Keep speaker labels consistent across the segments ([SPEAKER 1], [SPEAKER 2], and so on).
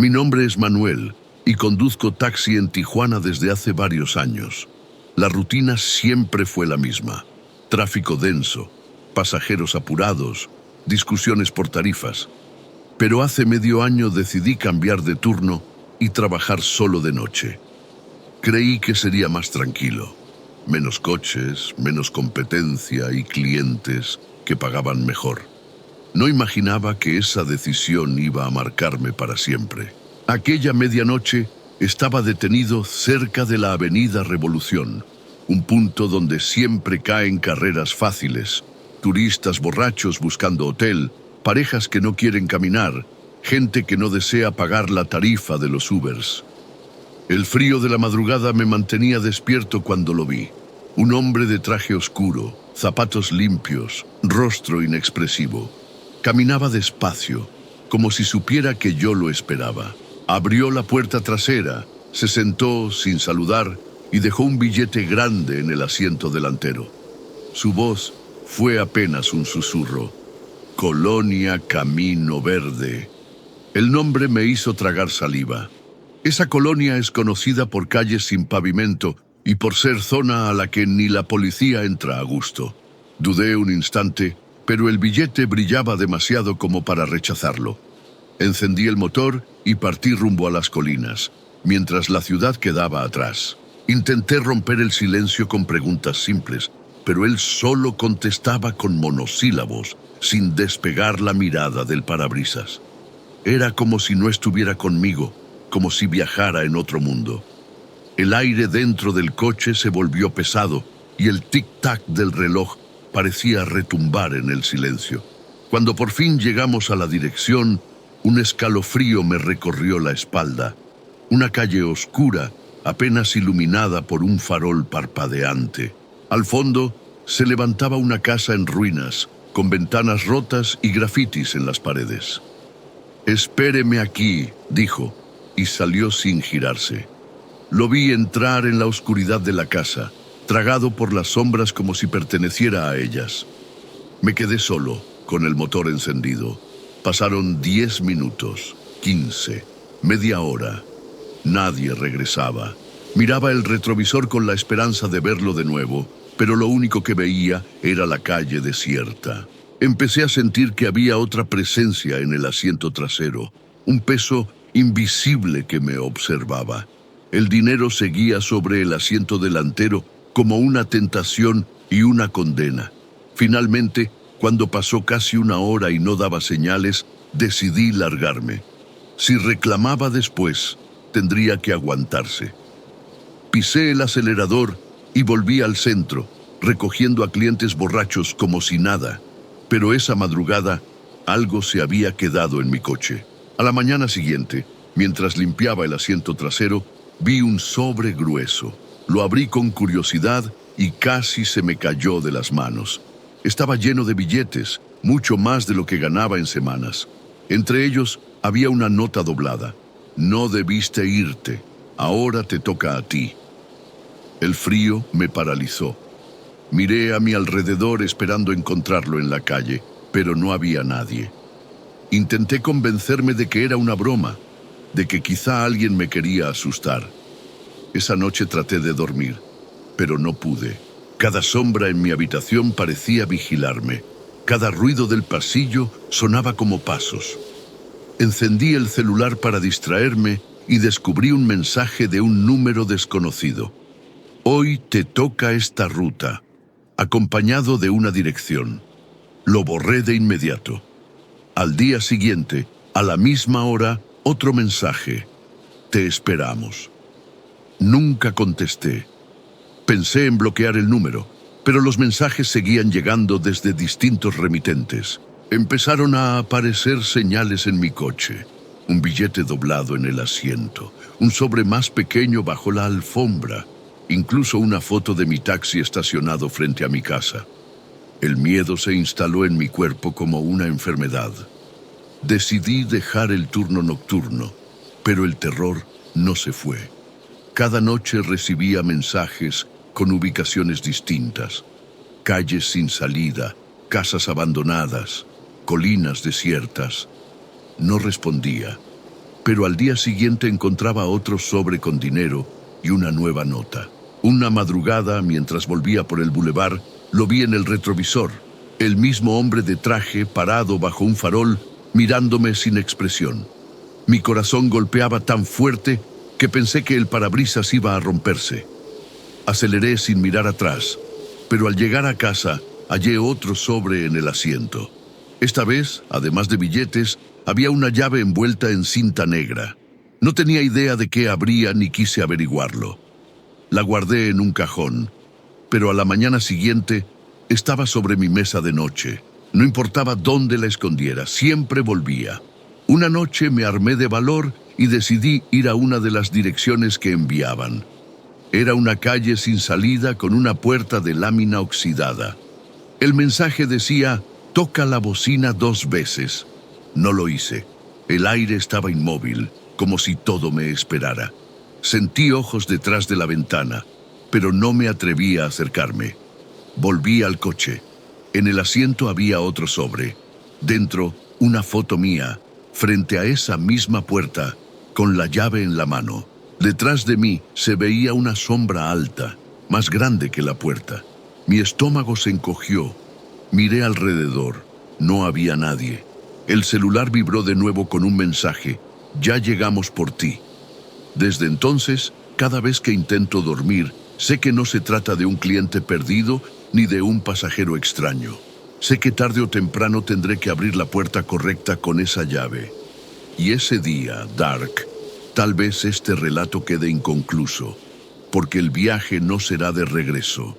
[SPEAKER 1] Mi nombre es Manuel y conduzco taxi en Tijuana desde hace varios años. La rutina siempre fue la misma. Tráfico denso, pasajeros apurados, discusiones por tarifas. Pero hace medio año decidí cambiar de turno y trabajar solo de noche. Creí que sería más tranquilo. Menos coches, menos competencia y clientes que pagaban mejor. No imaginaba que esa decisión iba a marcarme para siempre. Aquella medianoche estaba detenido cerca de la Avenida Revolución, un punto donde siempre caen carreras fáciles, turistas borrachos buscando hotel, parejas que no quieren caminar, gente que no desea pagar la tarifa de los Ubers. El frío de la madrugada me mantenía despierto cuando lo vi. Un hombre de traje oscuro, zapatos limpios, rostro inexpresivo. Caminaba despacio, como si supiera que yo lo esperaba. Abrió la puerta trasera, se sentó sin saludar y dejó un billete grande en el asiento delantero. Su voz fue apenas un susurro. Colonia Camino Verde. El nombre me hizo tragar saliva. Esa colonia es conocida por calles sin pavimento y por ser zona a la que ni la policía entra a gusto. Dudé un instante, pero el billete brillaba demasiado como para rechazarlo. Encendí el motor y partí rumbo a las colinas, mientras la ciudad quedaba atrás. Intenté romper el silencio con preguntas simples, pero él solo contestaba con monosílabos, sin despegar la mirada del parabrisas. Era como si no estuviera conmigo, como si viajara en otro mundo. El aire dentro del coche se volvió pesado y el tic-tac del reloj parecía retumbar en el silencio. Cuando por fin llegamos a la dirección, un escalofrío me recorrió la espalda. Una calle oscura, apenas iluminada por un farol parpadeante. Al fondo se levantaba una casa en ruinas, con ventanas rotas y grafitis en las paredes. «Espéreme aquí», dijo, y salió sin girarse. Lo vi entrar en la oscuridad de la casa, tragado por las sombras como si perteneciera a ellas. Me quedé solo, con el motor encendido. Pasaron 10 minutos, 15, media hora. Nadie regresaba. Miraba el retrovisor con la esperanza de verlo de nuevo, pero lo único que veía era la calle desierta. Empecé a sentir que había otra presencia en el asiento trasero, un peso invisible que me observaba. El dinero seguía sobre el asiento delantero como una tentación y una condena. Finalmente, cuando pasó casi una hora y no daba señales, decidí largarme. Si reclamaba después, tendría que aguantarse. Pisé el acelerador y volví al centro, recogiendo a clientes borrachos como si nada. Pero esa madrugada, algo se había quedado en mi coche. A la mañana siguiente, mientras limpiaba el asiento trasero, vi un sobre grueso. Lo abrí con curiosidad y casi se me cayó de las manos. Estaba lleno de billetes, mucho más de lo que ganaba en semanas. Entre ellos había una nota doblada. «No debiste irte. Ahora te toca a ti». El frío me paralizó. Miré a mi alrededor esperando encontrarlo en la calle, pero no había nadie. Intenté convencerme de que era una broma, de que quizá alguien me quería asustar. Esa noche traté de dormir, pero no pude. Cada sombra en mi habitación parecía vigilarme. Cada ruido del pasillo sonaba como pasos. Encendí el celular para distraerme y descubrí un mensaje de un número desconocido. «Hoy te toca esta ruta», acompañado de una dirección. Lo borré de inmediato. Al día siguiente, a la misma hora, otro mensaje. «Te esperamos». Nunca contesté. Pensé en bloquear el número, pero los mensajes seguían llegando desde distintos remitentes. Empezaron a aparecer señales en mi coche. Un billete doblado en el asiento, un sobre más pequeño bajo la alfombra, incluso una foto de mi taxi estacionado frente a mi casa. El miedo se instaló en mi cuerpo como una enfermedad. Decidí dejar el turno nocturno, pero el terror no se fue. Cada noche recibía mensajes con ubicaciones distintas. Calles sin salida, casas abandonadas, colinas desiertas. No respondía. pero al día siguiente encontraba otro sobre con dinero y una nueva nota. Una madrugada, mientras volvía por el bulevar, lo vi en el retrovisor, el mismo hombre de traje parado bajo un farol, mirándome sin expresión. Mi corazón golpeaba tan fuerte que pensé que el parabrisas iba a romperse. Aceleré sin mirar atrás, pero al llegar a casa hallé otro sobre en el asiento. Esta vez, además de billetes, había una llave envuelta en cinta negra. No tenía idea de qué habría ni quise averiguarlo. La guardé en un cajón, pero a la mañana siguiente estaba sobre mi mesa de noche. No importaba dónde la escondiera, siempre volvía. Una noche me armé de valor y decidí ir a una de las direcciones que enviaban. Era una calle sin salida con una puerta de lámina oxidada. El mensaje decía: toca la bocina 2 veces. No lo hice. El aire estaba inmóvil, como si todo me esperara. Sentí ojos detrás de la ventana, pero no me atreví a acercarme. Volví al coche. En el asiento había otro sobre. Dentro, una foto mía, frente a esa misma puerta, con la llave en la mano. Detrás de mí se veía una sombra alta, más grande que la puerta. Mi estómago se encogió. Miré alrededor. No había nadie. El celular vibró de nuevo con un mensaje: ya llegamos por ti. Desde entonces, cada vez que intento dormir, sé que no se trata de un cliente perdido ni de un pasajero extraño. Sé que tarde o temprano tendré que abrir la puerta correcta con esa llave. Y ese día, Dark, tal vez este relato quede inconcluso, porque el viaje no será de regreso.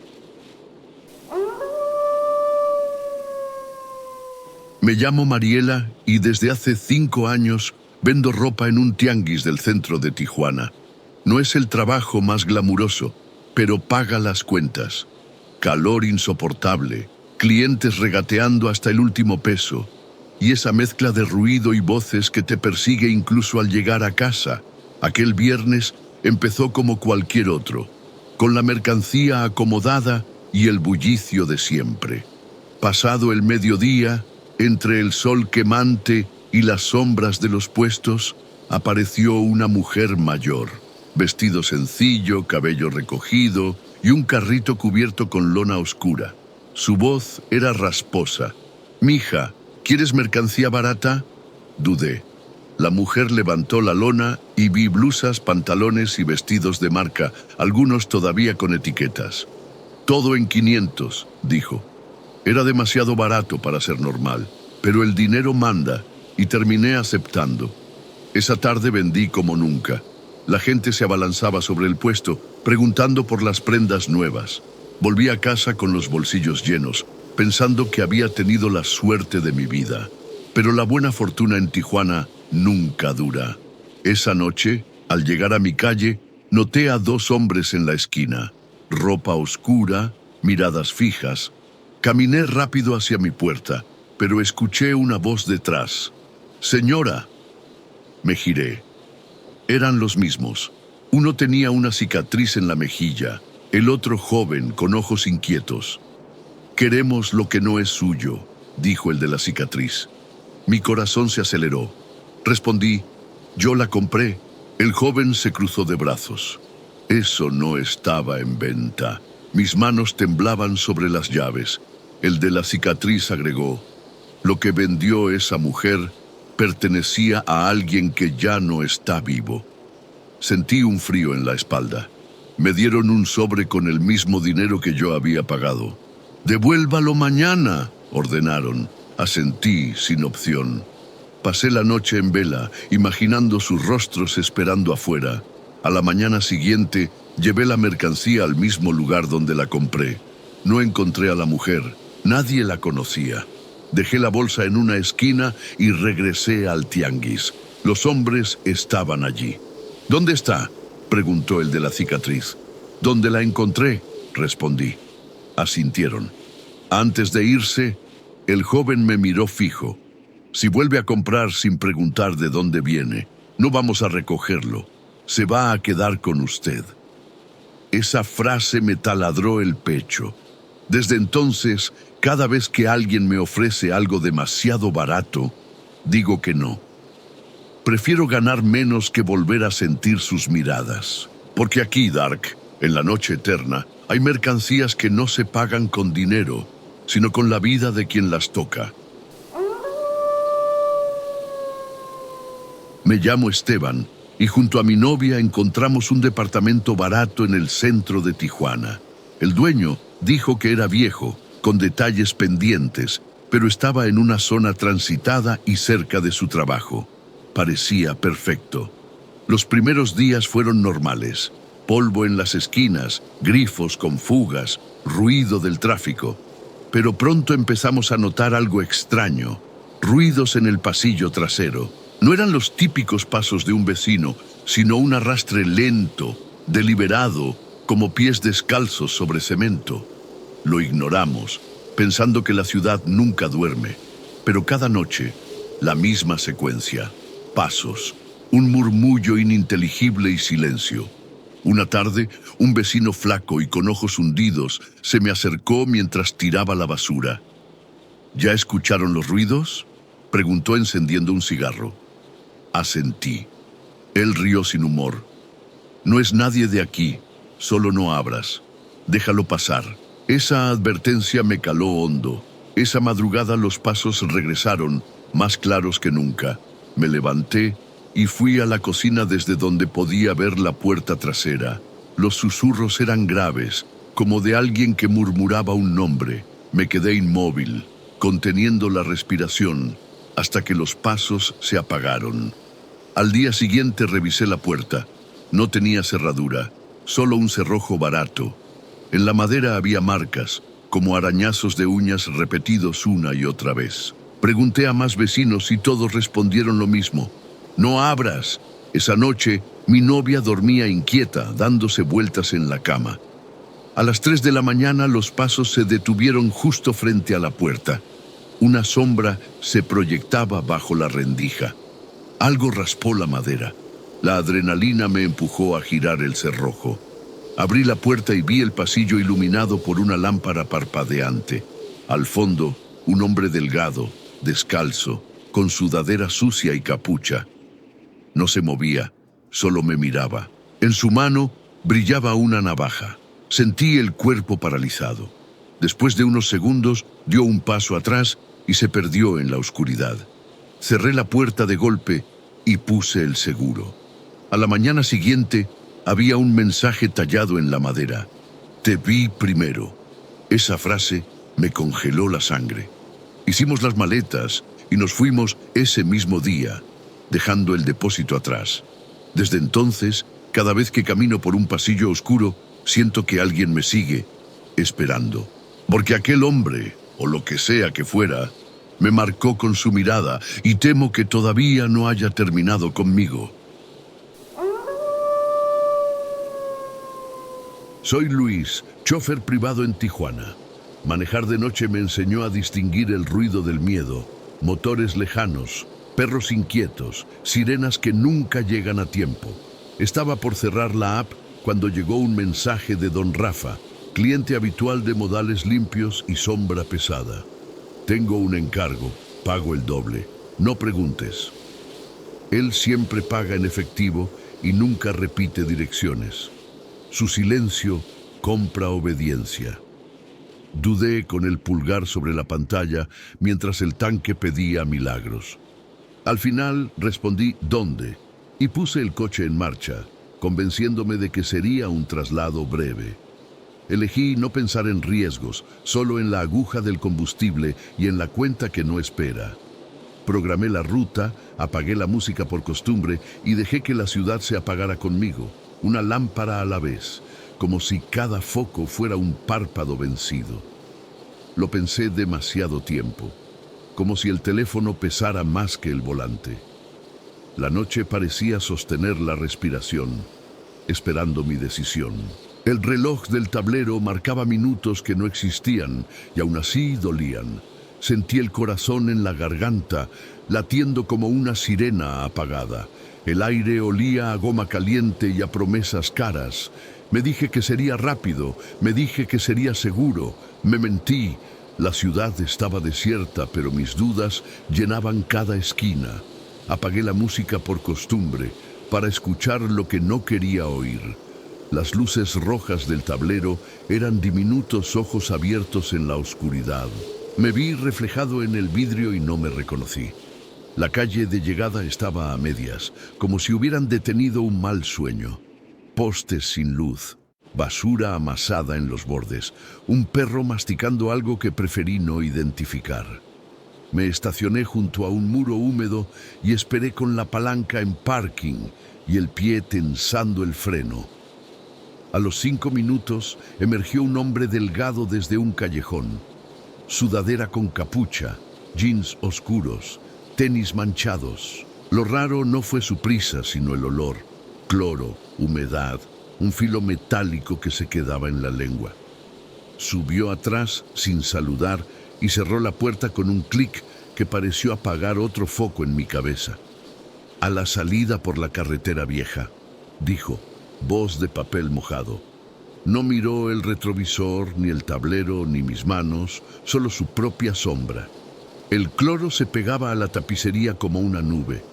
[SPEAKER 1] Me llamo Mariela y desde hace 5 años vendo ropa en un tianguis del centro de Tijuana. No es el trabajo más glamuroso, pero paga las cuentas. Calor insoportable, clientes regateando hasta el último peso, y esa mezcla de ruido y voces que te persigue incluso al llegar a casa. Aquel viernes empezó como cualquier otro, con la mercancía acomodada y el bullicio de siempre. Pasado el mediodía, entre el sol quemante y las sombras de los puestos, apareció una mujer mayor, vestido sencillo, cabello recogido y un carrito cubierto con lona oscura. Su voz era rasposa. «Mija, ¿quieres mercancía barata?» Dudé. La mujer levantó la lona y vi blusas, pantalones y vestidos de marca, algunos todavía con etiquetas. «Todo en 500», dijo. Era demasiado barato para ser normal, pero el dinero manda, y terminé aceptando. Esa tarde vendí como nunca. La gente se abalanzaba sobre el puesto, preguntando por las prendas nuevas. Volví a casa con los bolsillos llenos, pensando que había tenido la suerte de mi vida. Pero la buena fortuna en Tijuana nunca dura. Esa noche, al llegar a mi calle, noté a 2 hombres en la esquina. Ropa oscura, miradas fijas. Caminé rápido hacia mi puerta, pero escuché una voz detrás. «Señora». Me giré. Eran los mismos. Uno tenía una cicatriz en la mejilla, el otro joven, con ojos inquietos. «Queremos lo que no es suyo», dijo el de la cicatriz. Mi corazón se aceleró. Respondí: «Yo la compré». El joven se cruzó de brazos. Eso no estaba en venta. Mis manos temblaban sobre las llaves. El de la cicatriz agregó: «Lo que vendió esa mujer pertenecía a alguien que ya no está vivo». Sentí un frío en la espalda. Me dieron un sobre con el mismo dinero que yo había pagado. «Devuélvalo mañana», ordenaron. Asentí sin opción. Pasé la noche en vela, imaginando sus rostros esperando afuera. A la mañana siguiente, llevé la mercancía al mismo lugar donde la compré. No encontré a la mujer. Nadie la conocía. Dejé la bolsa en una esquina y regresé al tianguis. Los hombres estaban allí. «¿Dónde está?», preguntó el de la cicatriz. «¿Dónde la encontré?», respondí. Asintieron. Antes de irse, el joven me miró fijo. «Si vuelve a comprar sin preguntar de dónde viene, no vamos a recogerlo. Se va a quedar con usted». Esa frase me taladró el pecho. Desde entonces, cada vez que alguien me ofrece algo demasiado barato, digo que no. Prefiero ganar menos que volver a sentir sus miradas. Porque aquí, Dark, en la noche eterna, hay mercancías que no se pagan con dinero, sino con la vida de quien las toca. Me llamo Esteban y junto a mi novia encontramos un departamento barato en el centro de Tijuana. El dueño dijo que era viejo, con detalles pendientes, pero estaba en una zona transitada y cerca de su trabajo. Parecía perfecto. Los primeros días fueron normales. Polvo en las esquinas, grifos con fugas, ruido del tráfico. Pero pronto empezamos a notar algo extraño. Ruidos en el pasillo trasero. No eran los típicos pasos de un vecino, sino un arrastre lento, deliberado, como pies descalzos sobre cemento. Lo ignoramos, pensando que la ciudad nunca duerme. Pero cada noche, la misma secuencia. Pasos, un murmullo ininteligible y silencio. Una tarde, un vecino flaco y con ojos hundidos se me acercó mientras tiraba la basura. ¿Ya escucharon los ruidos?, preguntó encendiendo un cigarro. Asentí. Él rió sin humor. No es nadie de aquí, solo no abras. Déjalo pasar. Esa advertencia me caló hondo. Esa madrugada los pasos regresaron, más claros que nunca. Me levanté y fui a la cocina desde donde podía ver la puerta trasera. Los susurros eran graves, como de alguien que murmuraba un nombre. Me quedé inmóvil, conteniendo la respiración, hasta que los pasos se apagaron. Al día siguiente revisé la puerta. No tenía cerradura, solo un cerrojo barato. En la madera había marcas, como arañazos de uñas repetidos una y otra vez. Pregunté a más vecinos y todos respondieron lo mismo. «No abras». Esa noche, mi novia dormía inquieta, dándose vueltas en la cama. A las 3 de la mañana, los pasos se detuvieron justo frente a la puerta. Una sombra se proyectaba bajo la rendija. Algo raspó la madera. La adrenalina me empujó a girar el cerrojo. Abrí la puerta y vi el pasillo iluminado por una lámpara parpadeante. Al fondo, un hombre delgado, descalzo, con sudadera sucia y capucha. No se movía, solo me miraba. En su mano brillaba una navaja. Sentí el cuerpo paralizado. Después de unos segundos, dio un paso atrás y se perdió en la oscuridad. Cerré la puerta de golpe y puse el seguro. A la mañana siguiente, había un mensaje tallado en la madera. «Te vi primero». Esa frase me congeló la sangre. Hicimos las maletas y nos fuimos ese mismo día, dejando el depósito atrás. Desde entonces, cada vez que camino por un pasillo oscuro, siento que alguien me sigue, esperando. Porque aquel hombre, o lo que sea que fuera, me marcó con su mirada y temo que todavía no haya terminado conmigo. Soy Luis, chofer privado en Tijuana. Manejar de noche me enseñó a distinguir el ruido del miedo, motores lejanos, perros inquietos, sirenas que nunca llegan a tiempo. Estaba por cerrar la app cuando llegó un mensaje de don Rafa, cliente habitual de modales limpios y sombra pesada. Tengo un encargo, pago el doble, no preguntes. Él siempre paga en efectivo y nunca repite direcciones. Su silencio compra obediencia. Dudé con el pulgar sobre la pantalla mientras el tanque pedía milagros. Al final respondí «¿Dónde?» y puse el coche en marcha, convenciéndome de que sería un traslado breve. Elegí no pensar en riesgos, solo en la aguja del combustible y en la cuenta que no espera. Programé la ruta, apagué la música por costumbre y dejé que la ciudad se apagara conmigo, una lámpara a la vez, como si cada foco fuera un párpado vencido. Lo pensé demasiado tiempo, como si el teléfono pesara más que el volante. La noche parecía sostener la respiración, esperando mi decisión. El reloj del tablero marcaba minutos que no existían y aún así dolían. Sentí el corazón en la garganta, latiendo como una sirena apagada. El aire olía a goma caliente y a promesas caras. Me dije que sería rápido, me dije que sería seguro. Me mentí. La ciudad estaba desierta, pero mis dudas llenaban cada esquina. Apagué la música por costumbre, para escuchar lo que no quería oír. Las luces rojas del tablero eran diminutos ojos abiertos en la oscuridad. Me vi reflejado en el vidrio y no me reconocí. La calle de llegada estaba a medias, como si hubieran detenido un mal sueño. Postes sin luz, basura amasada en los bordes, un perro masticando algo que preferí no identificar. Me estacioné junto a un muro húmedo y esperé con la palanca en parking y el pie tensando el freno. A los 5 minutos emergió un hombre delgado desde un callejón. Sudadera con capucha, jeans oscuros, tenis manchados. Lo raro no fue su prisa, sino el olor. Cloro, humedad, un filo metálico que se quedaba en la lengua. Subió atrás sin saludar y cerró la puerta con un clic que pareció apagar otro foco en mi cabeza. A la salida por la carretera vieja, dijo, voz de papel mojado. No miró el retrovisor, ni el tablero, ni mis manos, solo su propia sombra. El cloro se pegaba a la tapicería como una nube.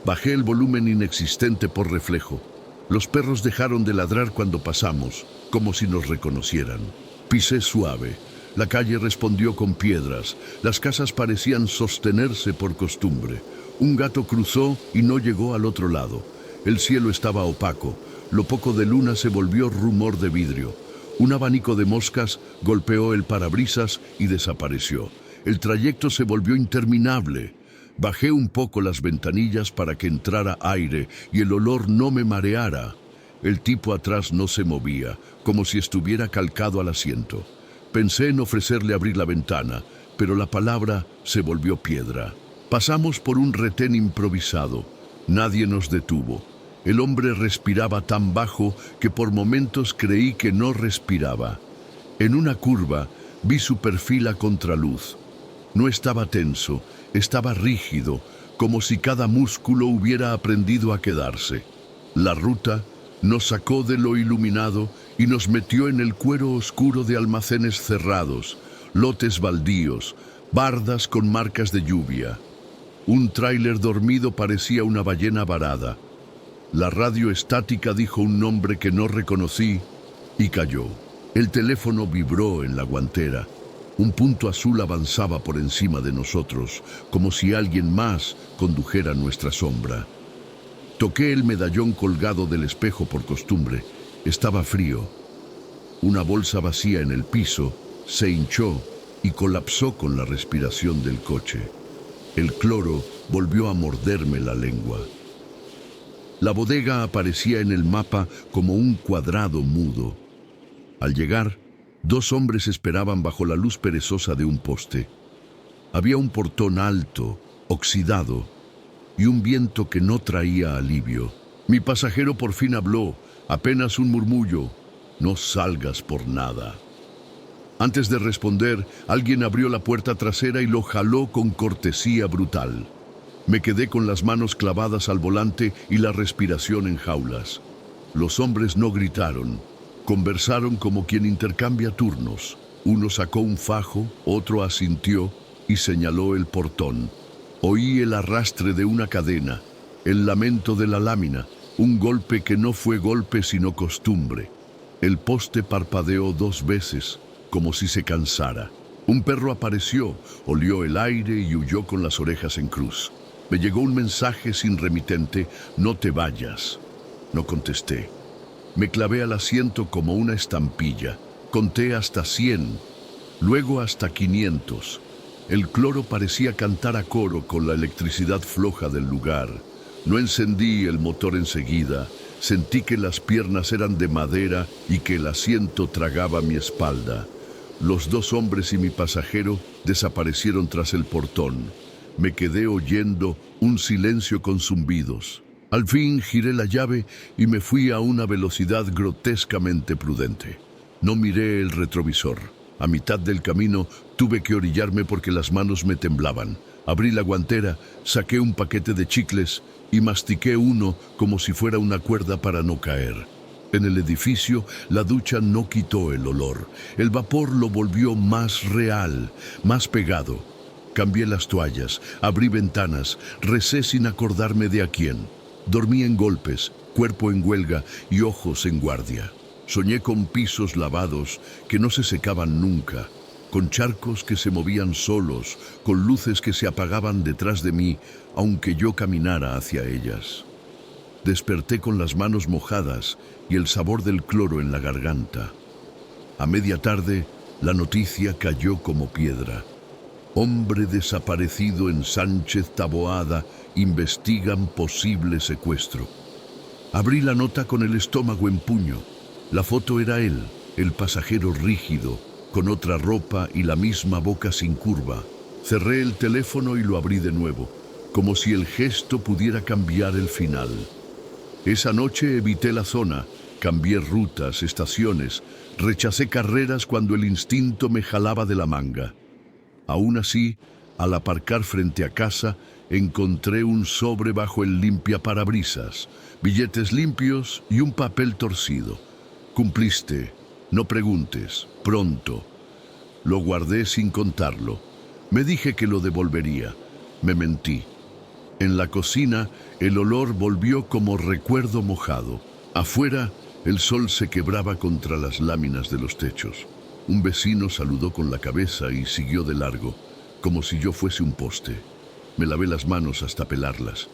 [SPEAKER 1] Bajé el volumen inexistente por reflejo. Los perros dejaron de ladrar cuando pasamos, como si nos reconocieran. Pisé suave. La calle respondió con piedras. Las casas parecían sostenerse por costumbre. Un gato cruzó y no llegó al otro lado. El cielo estaba opaco. Lo poco de luna se volvió rumor de vidrio. Un abanico de moscas golpeó el parabrisas y desapareció. El trayecto se volvió interminable. Bajé un poco las ventanillas para que entrara aire y el olor no me mareara. El tipo atrás no se movía, como si estuviera calcado al asiento. Pensé en ofrecerle abrir la ventana, pero la palabra se volvió piedra. Pasamos por un retén improvisado. Nadie nos detuvo. El hombre respiraba tan bajo que por momentos creí que no respiraba. En una curva vi su perfil a contraluz. No estaba tenso, estaba rígido, como si cada músculo hubiera aprendido a quedarse. La ruta nos sacó de lo iluminado y nos metió en el cuero oscuro de almacenes cerrados, lotes baldíos, bardas con marcas de lluvia. Un tráiler dormido parecía una ballena varada. La radio estática dijo un nombre que no reconocí y cayó. El teléfono vibró en la guantera. Un punto azul avanzaba por encima de nosotros, como si alguien más condujera nuestra sombra. Toqué el medallón colgado del espejo por costumbre. Estaba frío. Una bolsa vacía en el piso se hinchó y colapsó con la respiración del coche. El cloro volvió a morderme la lengua. La bodega aparecía en el mapa como un cuadrado mudo. Al llegar, 2 hombres esperaban bajo la luz perezosa de un poste. Había un portón alto, oxidado, y un viento que no traía alivio. Mi pasajero por fin habló, apenas un murmullo: «No salgas por nada». Antes de responder, alguien abrió la puerta trasera y lo jaló con cortesía brutal. Me quedé con las manos clavadas al volante y la respiración en jaulas. Los hombres no gritaron. Conversaron como quien intercambia turnos. Uno sacó un fajo, otro asintió y señaló el portón. Oí el arrastre de una cadena, el lamento de la lámina, un golpe que no fue golpe sino costumbre. El poste parpadeó 2 veces, como si se cansara. Un perro apareció, olió el aire y huyó con las orejas en cruz. Me llegó un mensaje sin remitente: «No te vayas». No contesté. Me clavé al asiento como una estampilla. Conté hasta 100, luego hasta 500. El cloro parecía cantar a coro con la electricidad floja del lugar. No encendí el motor enseguida. Sentí que las piernas eran de madera y que el asiento tragaba mi espalda. Los 2 hombres y mi pasajero desaparecieron tras el portón. Me quedé oyendo un silencio con zumbidos. Al fin giré la llave y me fui a una velocidad grotescamente prudente. No miré el retrovisor. A mitad del camino tuve que orillarme porque las manos me temblaban. Abrí la guantera, saqué un paquete de chicles y mastiqué uno como si fuera una cuerda para no caer. En el edificio, la ducha no quitó el olor. El vapor lo volvió más real, más pegado. Cambié las toallas, abrí ventanas, recé sin acordarme de a quién. Dormí en golpes, cuerpo en huelga y ojos en guardia. Soñé con pisos lavados que no se secaban nunca, con charcos que se movían solos, con luces que se apagaban detrás de mí, aunque yo caminara hacia ellas. Desperté con las manos mojadas y el sabor del cloro en la garganta. A media tarde, la noticia cayó como piedra. Hombre desaparecido en Sánchez Taboada, investigan posible secuestro. Abrí la nota con el estómago en puño. La foto era él, el pasajero rígido, con otra ropa y la misma boca sin curva. Cerré el teléfono y lo abrí de nuevo, como si el gesto pudiera cambiar el final. Esa noche evité la zona, cambié rutas, estaciones, rechacé carreras cuando el instinto me jalaba de la manga. Aún así, al aparcar frente a casa, encontré un sobre bajo el limpiaparabrisas, billetes limpios y un papel torcido. Cumpliste, no preguntes, pronto. Lo guardé sin contarlo. Me dije que lo devolvería. Me mentí. En la cocina, el olor volvió como recuerdo mojado. Afuera, el sol se quebraba contra las láminas de los techos. Un vecino saludó con la cabeza y siguió de largo, como si yo fuese un poste. Me lavé las manos hasta pelarlas.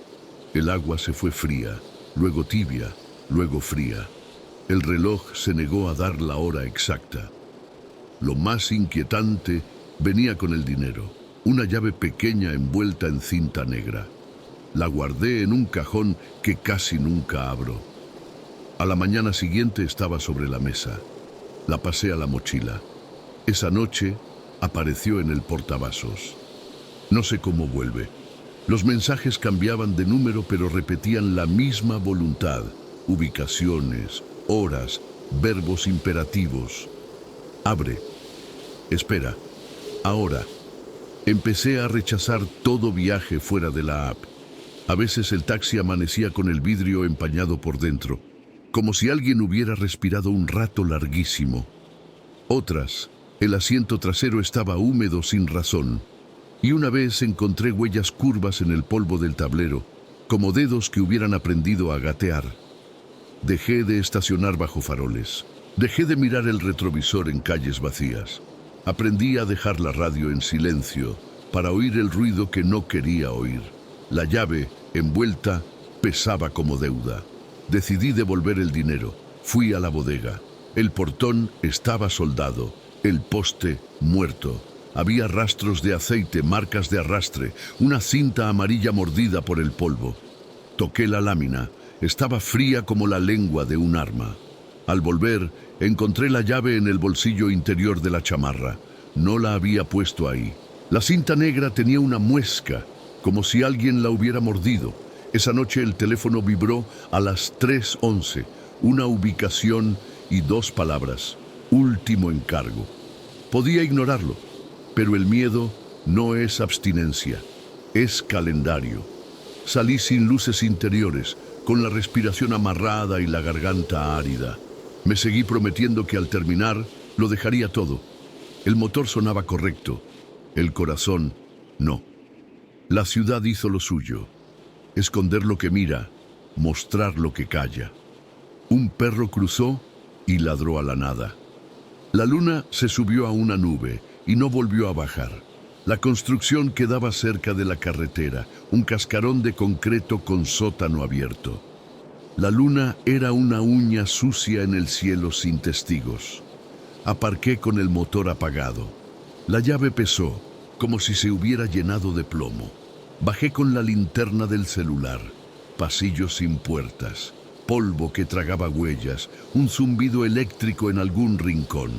[SPEAKER 1] El agua se fue fría, luego tibia, luego fría. El reloj se negó a dar la hora exacta. Lo más inquietante venía con el dinero, una llave pequeña envuelta en cinta negra. La guardé en un cajón que casi nunca abro. A la mañana siguiente estaba sobre la mesa. La pasé a la mochila. Esa noche apareció en el portavasos. No sé cómo vuelve. Los mensajes cambiaban de número pero repetían la misma voluntad. Ubicaciones, horas, verbos imperativos. Abre. Espera. Ahora. Empecé a rechazar todo viaje fuera de la app. A veces el taxi amanecía con el vidrio empañado por dentro, como si alguien hubiera respirado un rato larguísimo. Otras, el asiento trasero estaba húmedo sin razón, y una vez encontré huellas curvas en el polvo del tablero, como dedos que hubieran aprendido a gatear. Dejé de estacionar bajo faroles. Dejé de mirar el retrovisor en calles vacías. Aprendí a dejar la radio en silencio para oír el ruido que no quería oír. La llave, envuelta, pesaba como deuda. Decidí devolver el dinero. Fui a la bodega. El portón estaba soldado, el poste muerto. Había rastros de aceite, marcas de arrastre, una cinta amarilla mordida por el polvo. Toqué la lámina. Estaba fría como la lengua de un arma. Al volver, encontré la llave en el bolsillo interior de la chamarra. No la había puesto ahí. La cinta negra tenía una muesca, como si alguien la hubiera mordido. Esa noche el teléfono vibró a las 3:11, una ubicación y 2 palabras: último encargo. Podía ignorarlo, pero el miedo no es abstinencia, es calendario. Salí sin luces interiores, con la respiración amarrada y la garganta árida. Me seguí prometiendo que al terminar lo dejaría todo. El motor sonaba correcto, el corazón no. La ciudad hizo lo suyo. Esconder lo que mira, mostrar lo que calla. Un perro cruzó y ladró a la nada. La luna se subió a una nube y no volvió a bajar. La construcción quedaba cerca de la carretera, un cascarón de concreto con sótano abierto. La luna era una uña sucia en el cielo sin testigos. Aparqué con el motor apagado. La llave pesó, como si se hubiera llenado de plomo. Bajé con la linterna del celular. Pasillos sin puertas, polvo que tragaba huellas, un zumbido eléctrico en algún rincón.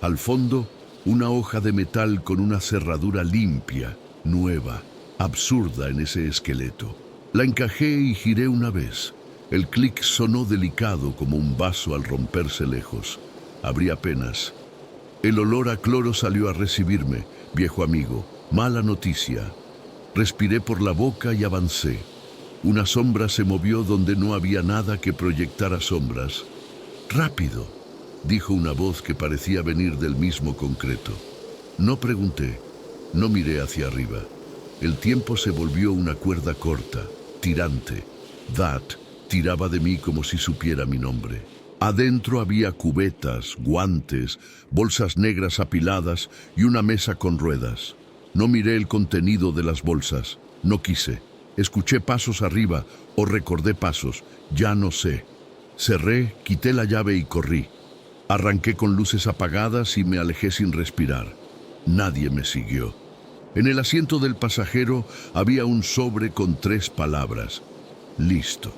[SPEAKER 1] Al fondo, una hoja de metal con una cerradura limpia, nueva, absurda en ese esqueleto. La encajé y giré una vez. El clic sonó delicado como un vaso al romperse lejos. Abrí apenas. El olor a cloro salió a recibirme. Viejo amigo, mala noticia. Respiré por la boca y avancé. Una sombra se movió donde no había nada que proyectara sombras. «Rápido», dijo una voz que parecía venir del mismo concreto. No pregunté. No miré hacia arriba. El tiempo se volvió una cuerda corta, tirante. That tiraba de mí como si supiera mi nombre. Adentro había cubetas, guantes, bolsas negras apiladas y una mesa con ruedas. No miré el contenido de las bolsas. No quise. Escuché pasos arriba o recordé pasos. Ya no sé. Cerré, quité la llave y corrí. Arranqué con luces apagadas y me alejé sin respirar. Nadie me siguió. En el asiento del pasajero había un sobre con 3 palabras. Listo.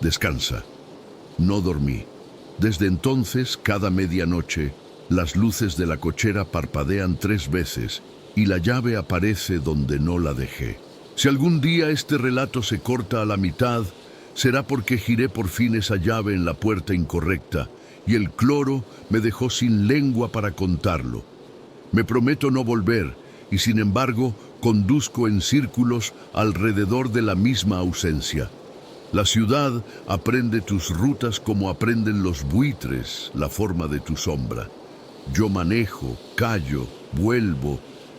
[SPEAKER 1] Descansa. No dormí. Desde entonces, cada medianoche, las luces de la cochera parpadean 3 veces y la llave aparece donde no la dejé. Si algún día este relato se corta a la mitad, será porque giré por fin esa llave en la puerta incorrecta y el cloro me dejó sin lengua para contarlo. Me prometo no volver y sin embargo conduzco en círculos alrededor de la misma ausencia. La ciudad aprende tus rutas como aprenden los buitres la forma de tu sombra. Yo manejo, callo, vuelvo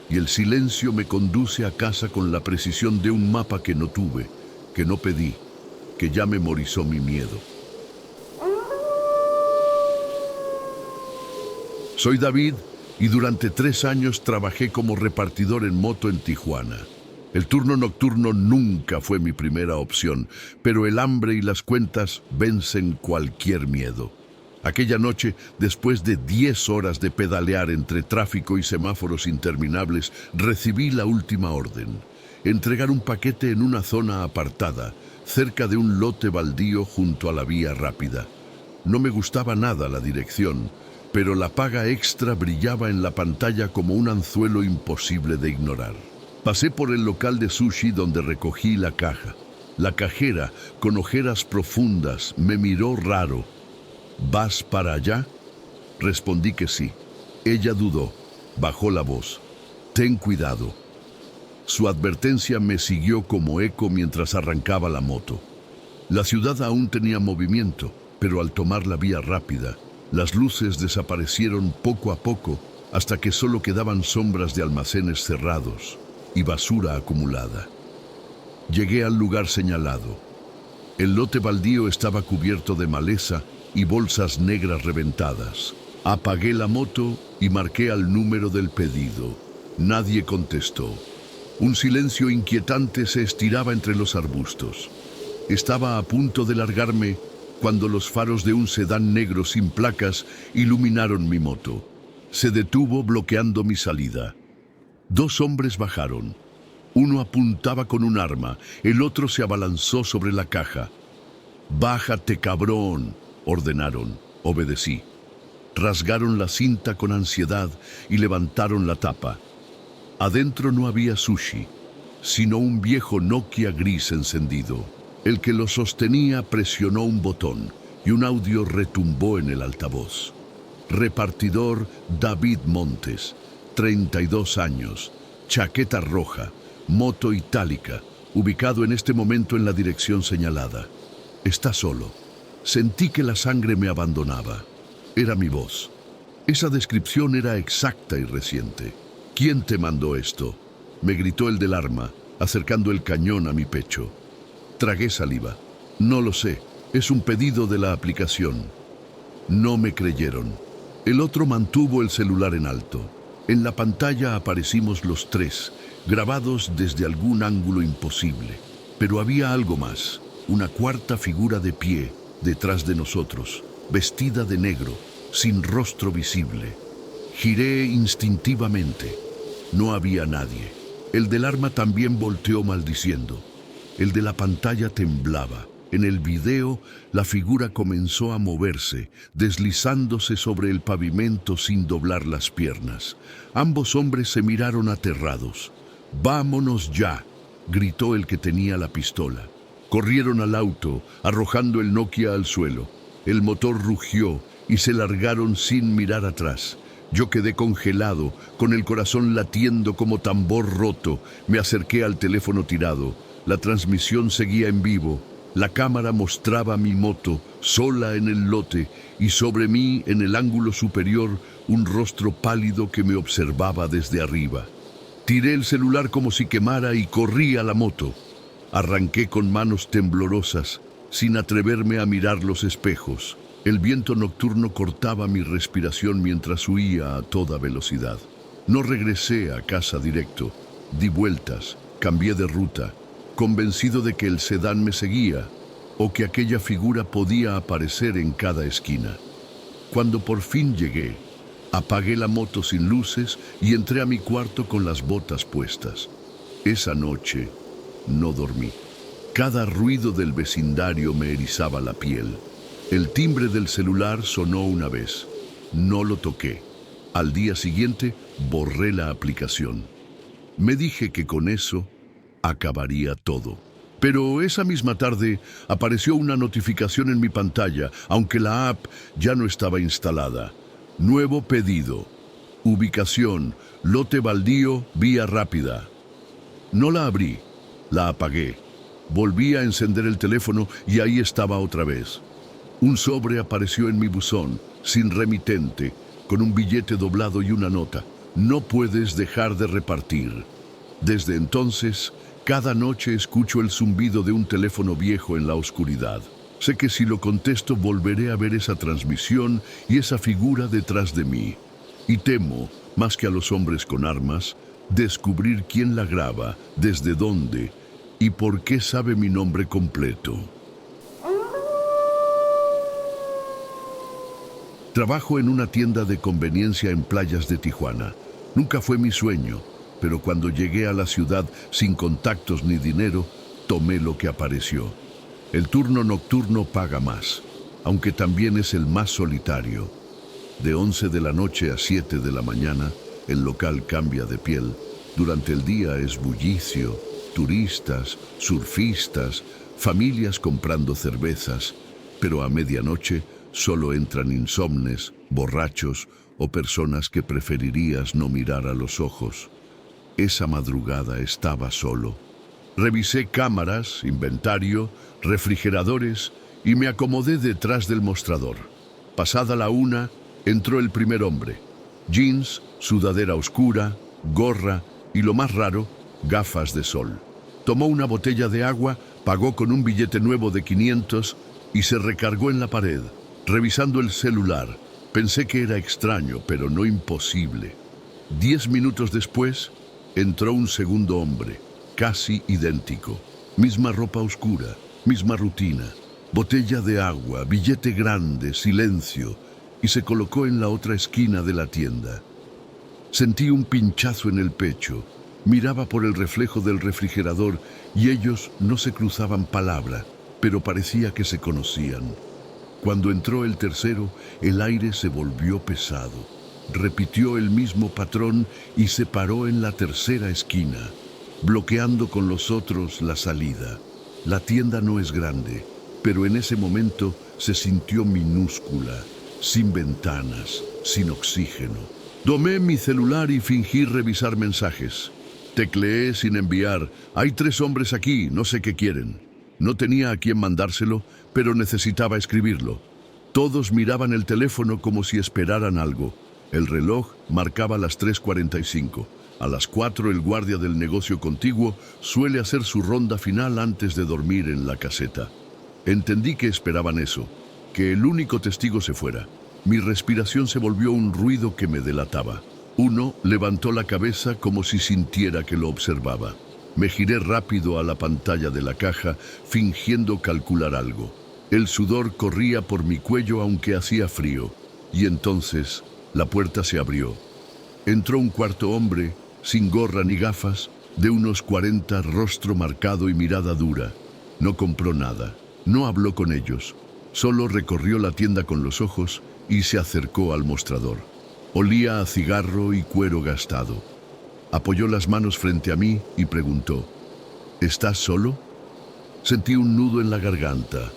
[SPEAKER 1] y el silencio me conduce a casa con la precisión de un mapa que no tuve, que no pedí, que ya memorizó mi miedo. Soy David y durante 3 años trabajé como repartidor en moto en Tijuana. El turno nocturno nunca fue mi primera opción, pero el hambre y las cuentas vencen cualquier miedo. Aquella noche, después de 10 horas de pedalear entre tráfico y semáforos interminables, recibí la última orden: entregar un paquete en una zona apartada, cerca de un lote baldío junto a la vía rápida. No me gustaba nada la dirección, pero la paga extra brillaba en la pantalla como un anzuelo imposible de ignorar. Pasé por el local de sushi donde recogí la caja. La cajera, con ojeras profundas, me miró raro. ¿Vas para allá? Respondí que sí. Ella dudó, bajó la voz. Ten cuidado. Su advertencia me siguió como eco mientras arrancaba la moto. La ciudad aún tenía movimiento, pero al tomar la vía rápida, las luces desaparecieron poco a poco hasta que solo quedaban sombras de almacenes cerrados y basura acumulada. Llegué al lugar señalado. El lote baldío estaba cubierto de maleza y bolsas negras reventadas. Apagué la moto y marqué al número del pedido. Nadie contestó. Un silencio inquietante se estiraba entre los arbustos. Estaba a punto de largarme cuando los faros de un sedán negro sin placas iluminaron mi moto. Se detuvo bloqueando mi salida. 2 hombres bajaron. Uno apuntaba con un arma, el otro se abalanzó sobre la caja. «Bájate, cabrón», ordenaron. Obedecí. Rasgaron la cinta con ansiedad y levantaron la tapa. Adentro no había sushi, sino un viejo Nokia gris encendido. El que lo sostenía presionó un botón y un audio retumbó en el altavoz. Repartidor David Montes, 32 años, chaqueta roja, moto itálica, ubicado en este momento en la dirección señalada. Está solo. Sentí que la sangre me abandonaba. Era mi voz. Esa descripción era exacta y reciente. ¿Quién te mandó esto?, me gritó el del arma, acercando el cañón a mi pecho. Tragué saliva. No lo sé. Es un pedido de la aplicación. No me creyeron. El otro mantuvo el celular en alto. En la pantalla aparecimos los 3, grabados desde algún ángulo imposible. Pero había algo más. Una cuarta figura de pie, detrás de nosotros, vestida de negro, sin rostro visible. Giré instintivamente. No había nadie. El del arma también volteó maldiciendo. El de la pantalla temblaba. En el video, la figura comenzó a moverse, deslizándose sobre el pavimento sin doblar las piernas. Ambos hombres se miraron aterrados. «¡Vámonos ya!», gritó el que tenía la pistola. Corrieron al auto, arrojando el Nokia al suelo. El motor rugió y se largaron sin mirar atrás. Yo quedé congelado, con el corazón latiendo como tambor roto. Me acerqué al teléfono tirado. La transmisión seguía en vivo. La cámara mostraba mi moto, sola en el lote, y sobre mí, en el ángulo superior, un rostro pálido que me observaba desde arriba. Tiré el celular como si quemara y corrí a la moto. Arranqué con manos temblorosas, sin atreverme a mirar los espejos. El viento nocturno cortaba mi respiración mientras huía a toda velocidad. No regresé a casa directo. Di vueltas, cambié de ruta, convencido de que el sedán me seguía o que aquella figura podía aparecer en cada esquina. Cuando por fin llegué, apagué la moto sin luces y entré a mi cuarto con las botas puestas. Esa noche no dormí. Cada ruido del vecindario me erizaba la piel. El timbre del celular sonó una vez. No lo toqué. Al día siguiente borré la aplicación. Me dije que con eso acabaría todo. Pero esa misma tarde apareció una notificación en mi pantalla, aunque la app ya no estaba instalada. Nuevo pedido. Ubicación, lote baldío, vía rápida. No la abrí, la apagué. Volví a encender el teléfono y ahí estaba otra vez. Un sobre apareció en mi buzón, sin remitente, con un billete doblado y una nota. No puedes dejar de repartir. Desde entonces, cada noche escucho el zumbido de un teléfono viejo en la oscuridad. Sé que si lo contesto volveré a ver esa transmisión y esa figura detrás de mí. Y temo, más que a los hombres con armas, descubrir quién la graba, desde dónde y por qué sabe mi nombre completo. Trabajo en una tienda de conveniencia en playas de Tijuana. Nunca fue mi sueño, pero cuando llegué a la ciudad sin contactos ni dinero, tomé lo que apareció. El turno nocturno paga más, aunque también es el más solitario. De 11 de la noche a 7 de la mañana, el local cambia de piel. Durante el día es bullicio, turistas, surfistas, familias comprando cervezas, pero a medianoche solo entran insomnes, borrachos o personas que preferirías no mirar a los ojos. Esa madrugada estaba solo. Revisé cámaras, inventario, refrigeradores y me acomodé detrás del mostrador. Pasada la 1, entró el primer hombre. Jeans, sudadera oscura, gorra y lo más raro, gafas de sol. Tomó una botella de agua, pagó con un billete nuevo de 500 y se recargó en la pared. Revisando el celular, pensé que era extraño, pero no imposible. 10 minutos después, entró un segundo hombre, casi idéntico. Misma ropa oscura, misma rutina, botella de agua, billete grande, silencio, y se colocó en la otra esquina de la tienda. Sentí un pinchazo en el pecho, miraba por el reflejo del refrigerador y ellos no se cruzaban palabra, pero parecía que se conocían. Cuando entró el tercero, el aire se volvió pesado. Repitió el mismo patrón y se paró en la tercera esquina, bloqueando con los otros la salida. La tienda no es grande, pero en ese momento se sintió minúscula, sin ventanas, sin oxígeno. Tomé mi celular y fingí revisar mensajes. Tecleé sin enviar. Hay 3 hombres aquí, no sé qué quieren. No tenía a quién mandárselo, pero necesitaba escribirlo. Todos miraban el teléfono como si esperaran algo. El reloj marcaba las 3:45. A las 4 el guardia del negocio contiguo suele hacer su ronda final antes de dormir en la caseta. Entendí que esperaban eso, que el único testigo se fuera. Mi respiración se volvió un ruido que me delataba. Uno levantó la cabeza como si sintiera que lo observaba. Me giré rápido a la pantalla de la caja, fingiendo calcular algo. El sudor corría por mi cuello aunque hacía frío. Y entonces la puerta se abrió. Entró un cuarto hombre, sin gorra ni gafas, de unos 40, rostro marcado y mirada dura. No compró nada, no habló con ellos. Solo recorrió la tienda con los ojos y se acercó al mostrador. Olía a cigarro y cuero gastado. Apoyó las manos frente a mí y preguntó: ¿estás solo? Sentí un nudo en la garganta.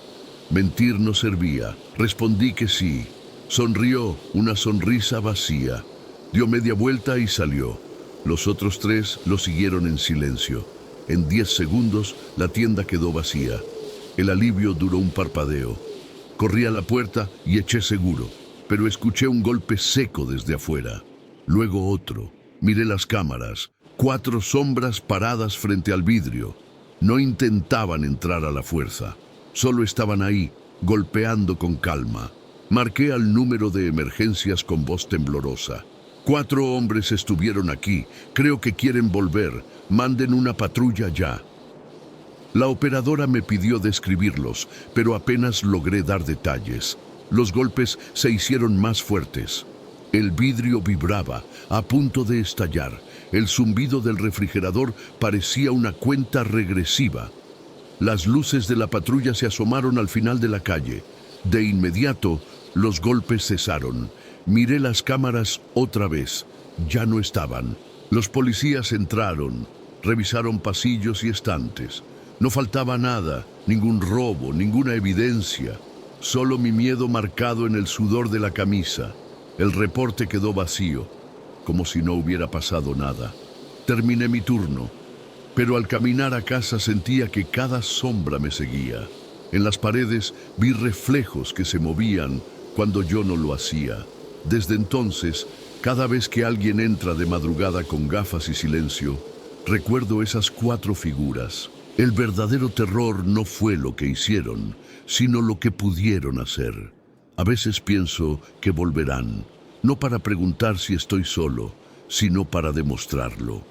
[SPEAKER 1] Mentir no servía. Respondí que sí. Sonrió, una sonrisa vacía. Dio media vuelta y salió. Los otros 3 lo siguieron en silencio. En 10 segundos la tienda quedó vacía. El alivio duró un parpadeo. Corrí a la puerta y eché seguro, pero escuché un golpe seco desde afuera. Luego otro. Miré las cámaras. 4 sombras paradas frente al vidrio. No intentaban entrar a la fuerza, solo estaban ahí, golpeando con calma. Marqué al número de emergencias con voz temblorosa. 4 hombres estuvieron aquí, creo que quieren volver, manden una patrulla ya. La operadora me pidió describirlos, pero apenas logré dar detalles. Los golpes se hicieron más fuertes. El vidrio vibraba, a punto de estallar. El zumbido del refrigerador parecía una cuenta regresiva. Las luces de la patrulla se asomaron al final de la calle. De inmediato, los golpes cesaron. Miré las cámaras otra vez. Ya no estaban. Los policías entraron, revisaron pasillos y estantes. No faltaba nada, ningún robo, ninguna evidencia. Solo mi miedo marcado en el sudor de la camisa. El reporte quedó vacío, como si no hubiera pasado nada. Terminé mi turno, pero al caminar a casa sentía que cada sombra me seguía. En las paredes vi reflejos que se movían cuando yo no lo hacía. Desde entonces, cada vez que alguien entra de madrugada con gafas y silencio, recuerdo esas 4 figuras. El verdadero terror no fue lo que hicieron, sino lo que pudieron hacer. A veces pienso que volverán, no para preguntar si estoy solo, sino para demostrarlo.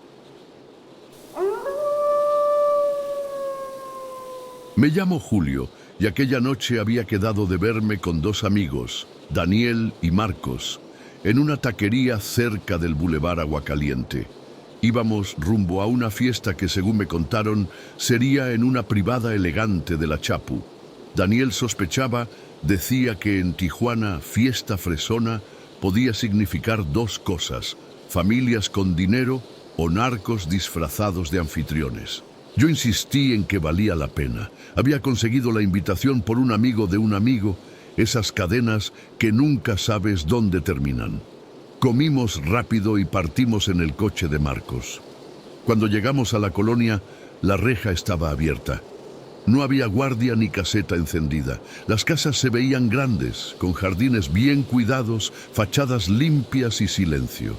[SPEAKER 1] Me llamo Julio, y aquella noche había quedado de verme con 2 amigos, Daniel y Marcos, en una taquería cerca del Boulevard Aguacaliente. Íbamos rumbo a una fiesta que, según me contaron, sería en una privada elegante de la Chapu. Daniel sospechaba, decía que en Tijuana, fiesta fresona podía significar 2 cosas: familias con dinero o narcos disfrazados de anfitriones. Yo insistí en que valía la pena. Había conseguido la invitación por un amigo de un amigo, esas cadenas que nunca sabes dónde terminan. Comimos rápido y partimos en el coche de Marcos. Cuando llegamos a la colonia, la reja estaba abierta. No había guardia ni caseta encendida. Las casas se veían grandes, con jardines bien cuidados, fachadas limpias y silencio.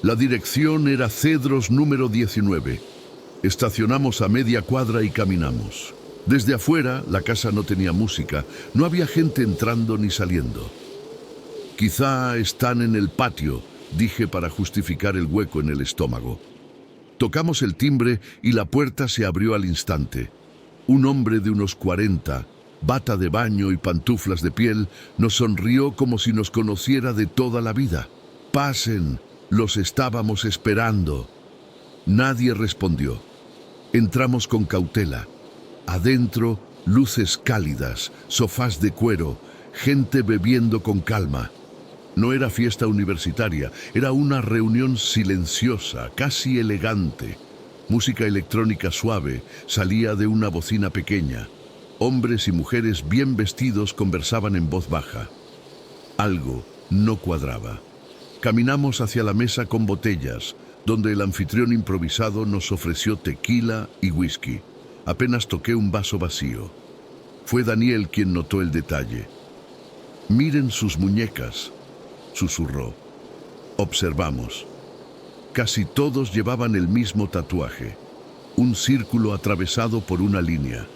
[SPEAKER 1] La dirección era Cedros número 19. Estacionamos a media cuadra y caminamos. Desde afuera, la casa no tenía música, no había gente entrando ni saliendo. Quizá están en el patio, dije para justificar el hueco en el estómago. Tocamos el timbre y la puerta se abrió al instante. Un hombre de unos 40, bata de baño y pantuflas de piel, nos sonrió como si nos conociera de toda la vida. «Pasen, los estábamos esperando». Nadie respondió. Entramos con cautela. Adentro, luces cálidas, sofás de cuero, gente bebiendo con calma. No era fiesta universitaria, era una reunión silenciosa, casi elegante. Música electrónica suave salía de una bocina pequeña. Hombres y mujeres bien vestidos conversaban en voz baja. Algo no cuadraba. Caminamos hacia la mesa con botellas, donde el anfitrión improvisado nos ofreció tequila y whisky. Apenas toqué un vaso vacío. Fue Daniel quien notó el detalle. «Miren sus muñecas», susurró. Observamos. Casi todos llevaban el mismo tatuaje, un círculo atravesado por una línea.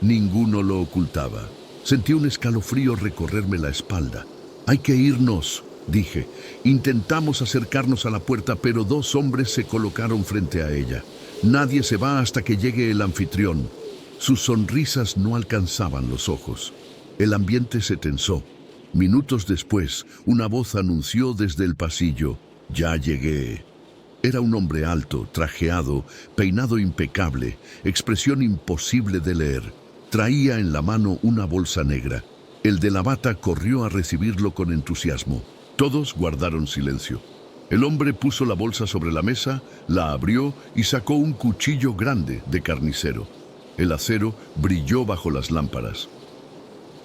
[SPEAKER 1] Ninguno lo ocultaba. Sentí un escalofrío recorrerme la espalda. «Hay que irnos», dije. Intentamos acercarnos a la puerta, pero 2 hombres se colocaron frente a ella. «Nadie se va hasta que llegue el anfitrión». Sus sonrisas no alcanzaban los ojos. El ambiente se tensó. Minutos después, una voz anunció desde el pasillo: «Ya llegué». Era un hombre alto, trajeado, peinado impecable, expresión imposible de leer. Traía en la mano una bolsa negra. El de la bata corrió a recibirlo con entusiasmo. Todos guardaron silencio. El hombre puso la bolsa sobre la mesa, la abrió y sacó un cuchillo grande de carnicero. El acero brilló bajo las lámparas.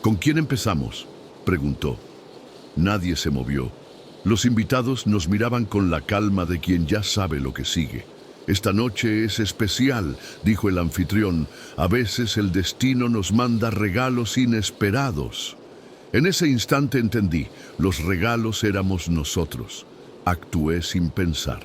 [SPEAKER 1] «¿Con quién empezamos?», preguntó. Nadie se movió. Los invitados nos miraban con la calma de quien ya sabe lo que sigue. «Esta noche es especial», dijo el anfitrión. «A veces el destino nos manda regalos inesperados». En ese instante entendí, los regalos éramos nosotros. Actué sin pensar.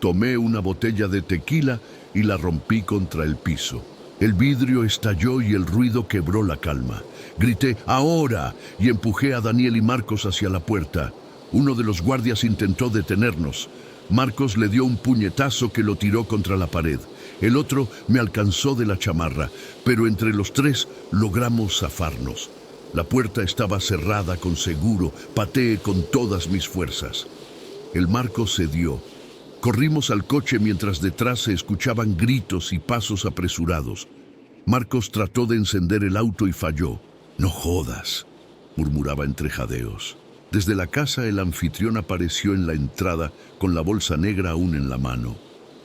[SPEAKER 1] Tomé una botella de tequila y la rompí contra el piso. El vidrio estalló y el ruido quebró la calma. Grité ¡ahora! Y empujé a Daniel y Marcos hacia la puerta. Uno de los guardias intentó detenernos. Marcos le dio un puñetazo que lo tiró contra la pared. El otro me alcanzó de la chamarra, pero entre los tres logramos zafarnos. La puerta estaba cerrada con seguro. Pateé con todas mis fuerzas. El Marcos cedió. Corrimos al coche mientras detrás se escuchaban gritos y pasos apresurados. Marcos trató de encender el auto y falló. «No jodas», murmuraba entre jadeos. Desde la casa el anfitrión apareció en la entrada con la bolsa negra aún en la mano.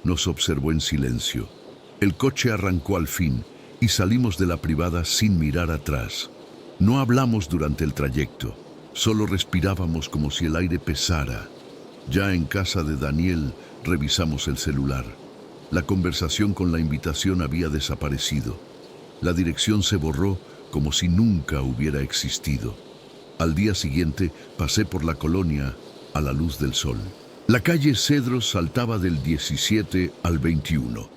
[SPEAKER 1] Nos observó en silencio. El coche arrancó al fin y salimos de la privada sin mirar atrás. No hablamos durante el trayecto, solo respirábamos como si el aire pesara. Ya en casa de Daniel revisamos el celular. La conversación con la invitación había desaparecido. La dirección se borró como si nunca hubiera existido. Al día siguiente pasé por la colonia a la luz del sol. La calle Cedros saltaba del 17 al 21.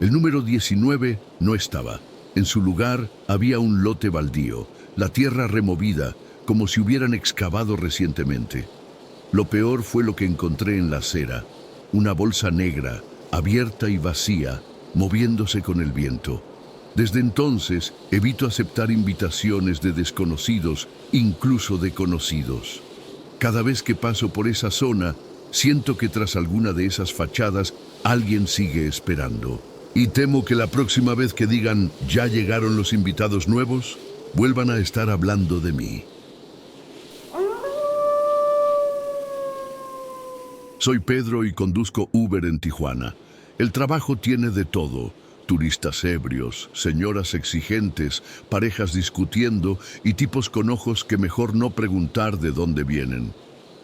[SPEAKER 1] El número 19 no estaba. En su lugar había un lote baldío, la tierra removida, como si hubieran excavado recientemente. Lo peor fue lo que encontré en la acera, una bolsa negra, abierta y vacía, moviéndose con el viento. Desde entonces evito aceptar invitaciones de desconocidos, incluso de conocidos. Cada vez que paso por esa zona, siento que tras alguna de esas fachadas alguien sigue esperando. Y temo que la próxima vez que digan «ya llegaron los invitados nuevos», vuelvan a estar hablando de mí. Soy Pedro y conduzco Uber en Tijuana. El trabajo tiene de todo: turistas ebrios, señoras exigentes, parejas discutiendo y tipos con ojos que mejor no preguntar de dónde vienen.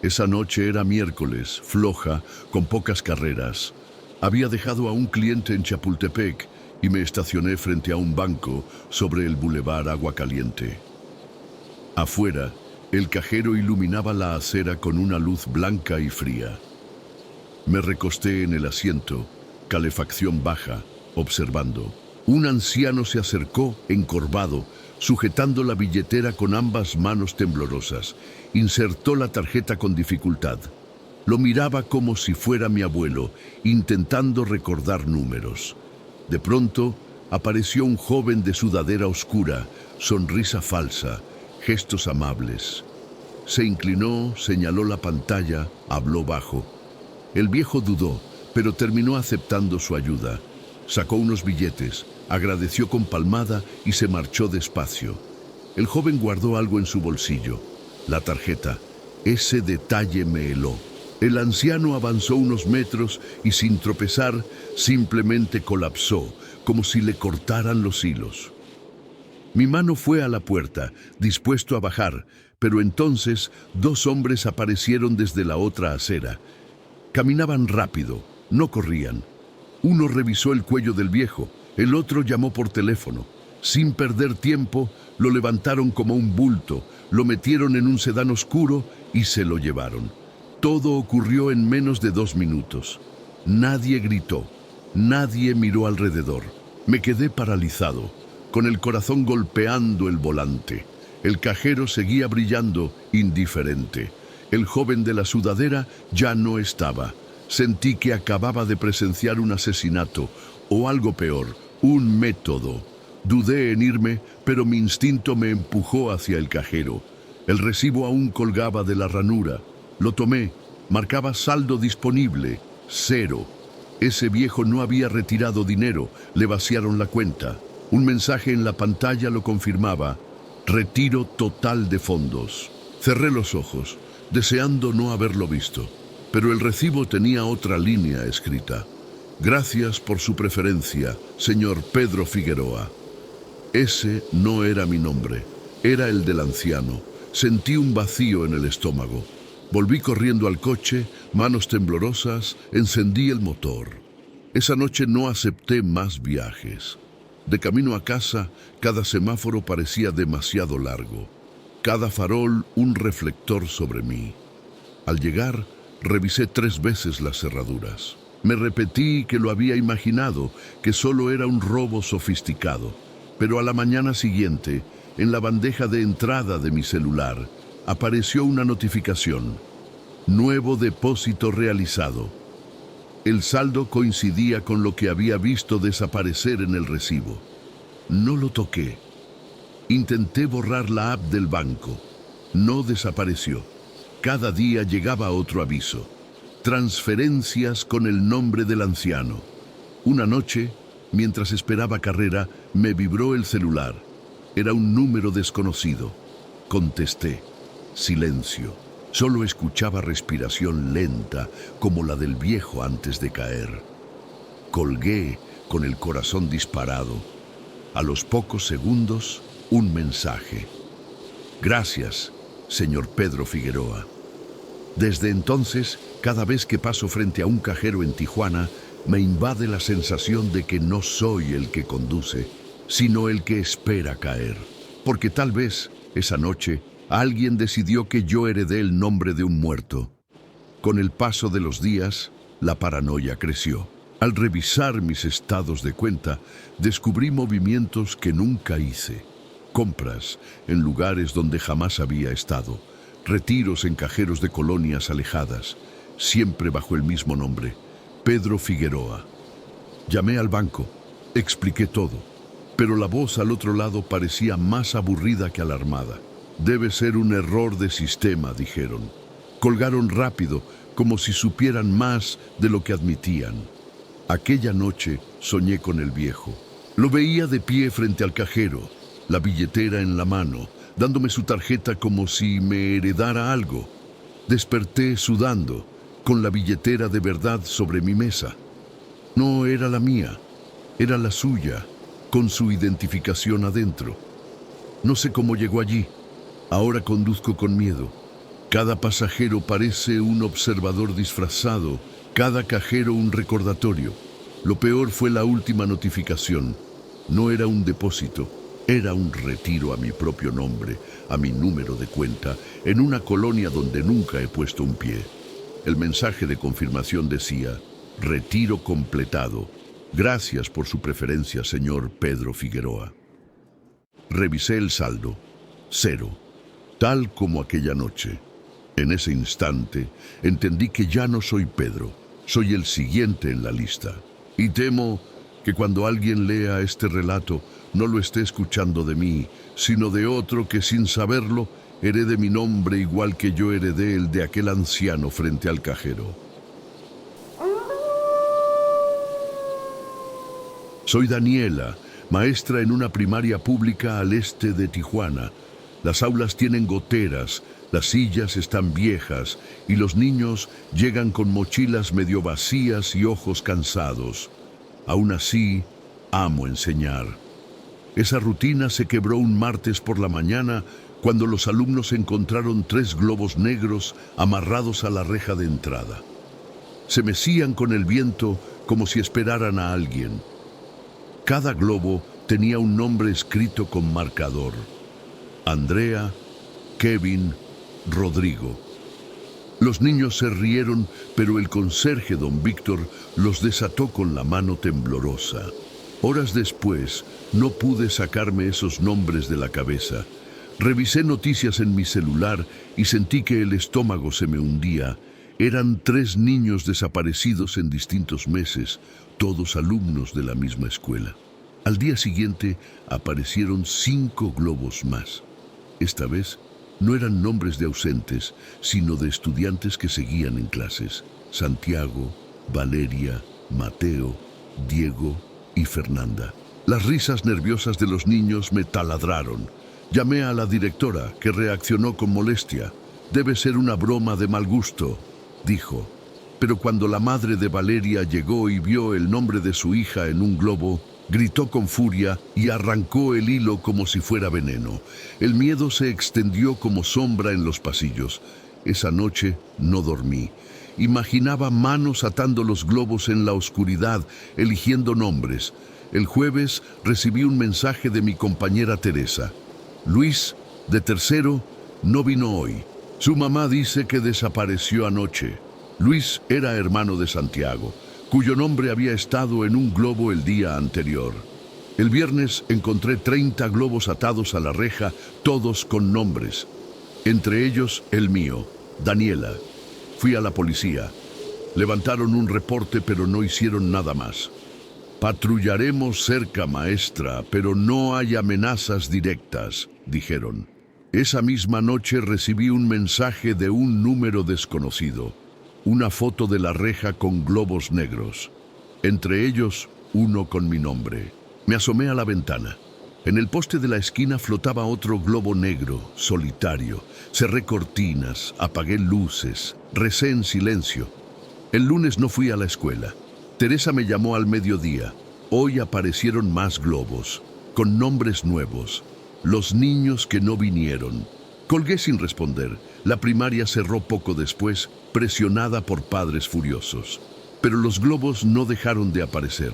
[SPEAKER 1] Esa noche era miércoles, floja, con pocas carreras. Había dejado a un cliente en Chapultepec y me estacioné frente a un banco sobre el bulevar Agua Caliente. Afuera, el cajero iluminaba la acera con una luz blanca y fría. Me recosté en el asiento, calefacción baja, observando. Un anciano se acercó, encorvado, sujetando la billetera con ambas manos temblorosas. Insertó la tarjeta con dificultad. Lo miraba como si fuera mi abuelo, intentando recordar números. De pronto, apareció un joven de sudadera oscura, sonrisa falsa, gestos amables. Se inclinó, señaló la pantalla, habló bajo. El viejo dudó, pero terminó aceptando su ayuda. Sacó unos billetes, agradeció con palmada y se marchó despacio. El joven guardó algo en su bolsillo, la tarjeta. Ese detalle me heló. El anciano avanzó unos metros y sin tropezar simplemente colapsó, como si le cortaran los hilos. Mi mano fue a la puerta, dispuesto a bajar, pero entonces dos hombres aparecieron desde la otra acera. Caminaban rápido, no corrían. Uno revisó el cuello del viejo, el otro llamó por teléfono. Sin perder tiempo, lo levantaron como un bulto, lo metieron en un sedán oscuro y se lo llevaron. Todo ocurrió en menos de 2 minutos. Nadie gritó, nadie miró alrededor. Me quedé paralizado, con el corazón golpeando el volante. El cajero seguía brillando, indiferente. El joven de la sudadera ya no estaba. Sentí que acababa de presenciar un asesinato, o algo peor, un método. Dudé en irme, pero mi instinto me empujó hacia el cajero. El recibo aún colgaba de la ranura. Lo tomé, marcaba saldo disponible, 0. Ese viejo no había retirado dinero, le vaciaron la cuenta. Un mensaje en la pantalla lo confirmaba: retiro total de fondos. Cerré los ojos, deseando no haberlo visto, pero el recibo tenía otra línea escrita: gracias por su preferencia, señor Pedro Figueroa. Ese no era mi nombre, era el del anciano. Sentí un vacío en el estómago. Volví corriendo al coche, manos temblorosas, encendí el motor. Esa noche no acepté más viajes. De camino a casa, cada semáforo parecía demasiado largo. Cada farol un reflector sobre mí. Al llegar, revisé 3 veces las cerraduras. Me repetí que lo había imaginado, que solo era un robo sofisticado. Pero a la mañana siguiente, en la bandeja de entrada de mi celular, apareció una notificación. Nuevo depósito realizado. El saldo coincidía con lo que había visto desaparecer en el recibo. No lo toqué. Intenté borrar la app del banco. No desapareció. Cada día llegaba otro aviso. Transferencias con el nombre del anciano. Una noche, mientras esperaba carrera, me vibró el celular. Era un número desconocido. Contesté. Silencio. Solo escuchaba respiración lenta, como la del viejo antes de caer. Colgué con el corazón disparado. A los pocos segundos, un mensaje. Gracias, señor Pedro Figueroa. Desde entonces, cada vez que paso frente a un cajero en Tijuana, me invade la sensación de que no soy el que conduce, sino el que espera caer. Porque tal vez, esa noche, alguien decidió que yo heredé el nombre de un muerto. Con el paso de los días, la paranoia creció. Al revisar mis estados de cuenta, descubrí movimientos que nunca hice. Compras en lugares donde jamás había estado. Retiros en cajeros de colonias alejadas, siempre bajo el mismo nombre, Pedro Figueroa. Llamé al banco, expliqué todo, pero la voz al otro lado parecía más aburrida que alarmada. Debe ser un error de sistema, dijeron. Colgaron rápido, como si supieran más de lo que admitían. Aquella noche soñé con el viejo. Lo veía de pie frente al cajero, la billetera en la mano, dándome su tarjeta como si me heredara algo. Desperté sudando, con la billetera de verdad sobre mi mesa. No era la mía, era la suya, con su identificación adentro. No sé cómo llegó allí. Ahora conduzco con miedo. Cada pasajero parece un observador disfrazado, cada cajero un recordatorio. Lo peor fue la última notificación. No era un depósito. Era un retiro a mi propio nombre, a mi número de cuenta, en una colonia donde nunca he puesto un pie. El mensaje de confirmación decía, retiro completado. Gracias por su preferencia, señor Pedro Figueroa. Revisé el saldo. 0. Tal como aquella noche. En ese instante, entendí que ya no soy Pedro, soy el siguiente en la lista. Y temo que cuando alguien lea este relato, no lo esté escuchando de mí, sino de otro que sin saberlo herede mi nombre igual que yo heredé el de aquel anciano frente al cajero. Soy Daniela, maestra en una primaria pública al este de Tijuana. Las aulas tienen goteras, las sillas están viejas y los niños llegan con mochilas medio vacías y ojos cansados. Aún así, amo enseñar. Esa rutina se quebró un martes por la mañana cuando los alumnos encontraron 3 globos negros amarrados a la reja de entrada. Se mecían con el viento como si esperaran a alguien. Cada globo tenía un nombre escrito con marcador. Andrea, Kevin, Rodrigo. Los niños se rieron, pero el conserje, don Víctor, los desató con la mano temblorosa. Horas después, no pude sacarme esos nombres de la cabeza. Revisé noticias en mi celular y sentí que el estómago se me hundía. Eran 3 niños desaparecidos en distintos meses, todos alumnos de la misma escuela. Al día siguiente aparecieron 5 globos más. Esta vez no eran nombres de ausentes, sino de estudiantes que seguían en clases. Santiago, Valeria, Mateo, Diego y Fernanda. Las risas nerviosas de los niños me taladraron. Llamé a la directora, que reaccionó con molestia. Debe ser una broma de mal gusto, dijo. Pero cuando la madre de Valeria llegó y vio el nombre de su hija en un globo, gritó con furia y arrancó el hilo como si fuera veneno. El miedo se extendió como sombra en los pasillos. Esa noche no dormí. Imaginaba manos atando los globos en la oscuridad, eligiendo nombres. El jueves recibí un mensaje de mi compañera Teresa. Luis, de tercero, no vino hoy. Su mamá dice que desapareció anoche. Luis era hermano de Santiago. cuyo nombre había estado en un globo el día anterior. El viernes encontré 30 globos atados a la reja, todos con nombres. Entre ellos el mío, Daniela. Fui a la policía. Levantaron un reporte, pero no hicieron nada más. Patrullaremos cerca, maestra, pero no hay amenazas directas, dijeron. Esa misma noche recibí un mensaje de un número desconocido. Una foto de la reja con globos negros. Entre ellos, uno con mi nombre. Me asomé a la ventana. En el poste de la esquina flotaba otro globo negro, solitario. Cerré cortinas, apagué luces, recé en silencio. El lunes no fui a la escuela. Teresa me llamó al mediodía. Hoy aparecieron más globos, con nombres nuevos. Los niños que no vinieron. Colgué sin responder. La primaria cerró poco después, presionada por padres furiosos. Pero los globos no dejaron de aparecer.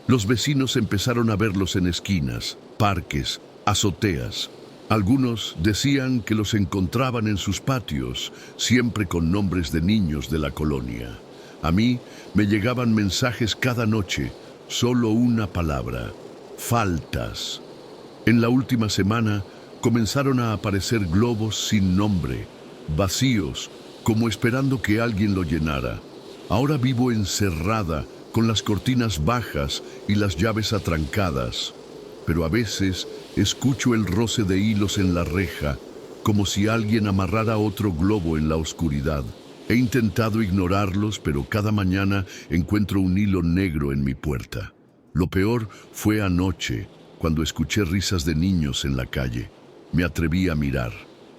[SPEAKER 1] Los vecinos empezaron a verlos en esquinas, parques, azoteas. Algunos decían que los encontraban en sus patios, siempre con nombres de niños de la colonia. A mí me llegaban mensajes cada noche, solo una palabra: faltas. En la última semana comenzaron a aparecer globos sin nombre, vacíos, como esperando que alguien lo llenara. Ahora vivo encerrada, con las cortinas bajas y las llaves atrancadas, pero a veces escucho el roce de hilos en la reja, como si alguien amarrara otro globo en la oscuridad. He intentado ignorarlos, pero cada mañana encuentro un hilo negro en mi puerta. Lo peor fue anoche, cuando escuché risas de niños en la calle. Me atreví a mirar.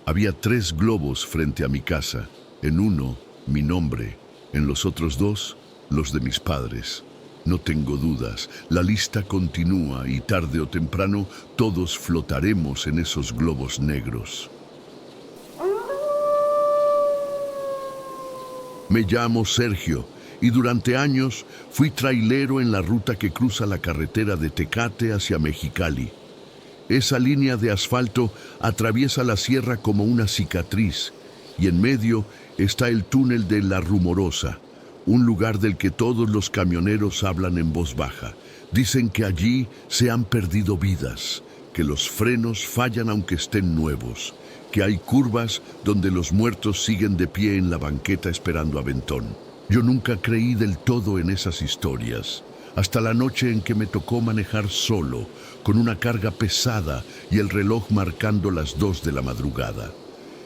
[SPEAKER 1] Había 3 globos frente a mi casa. En uno, mi nombre. En los otros 2, los de mis padres. No tengo dudas, la lista continúa y tarde o temprano todos flotaremos en esos globos negros. Me llamo Sergio y durante años fui trailero en la ruta que cruza la carretera de Tecate hacia Mexicali. Esa línea de asfalto atraviesa la sierra como una cicatriz y en medio está el túnel de La Rumorosa, un lugar del que todos los camioneros hablan en voz baja. Dicen que allí se han perdido vidas, que los frenos fallan aunque estén nuevos, que hay curvas donde los muertos siguen de pie en la banqueta esperando aventón. Yo nunca creí del todo en esas historias, hasta la noche en que me tocó manejar solo, con una carga pesada y el reloj marcando las 2 de la madrugada.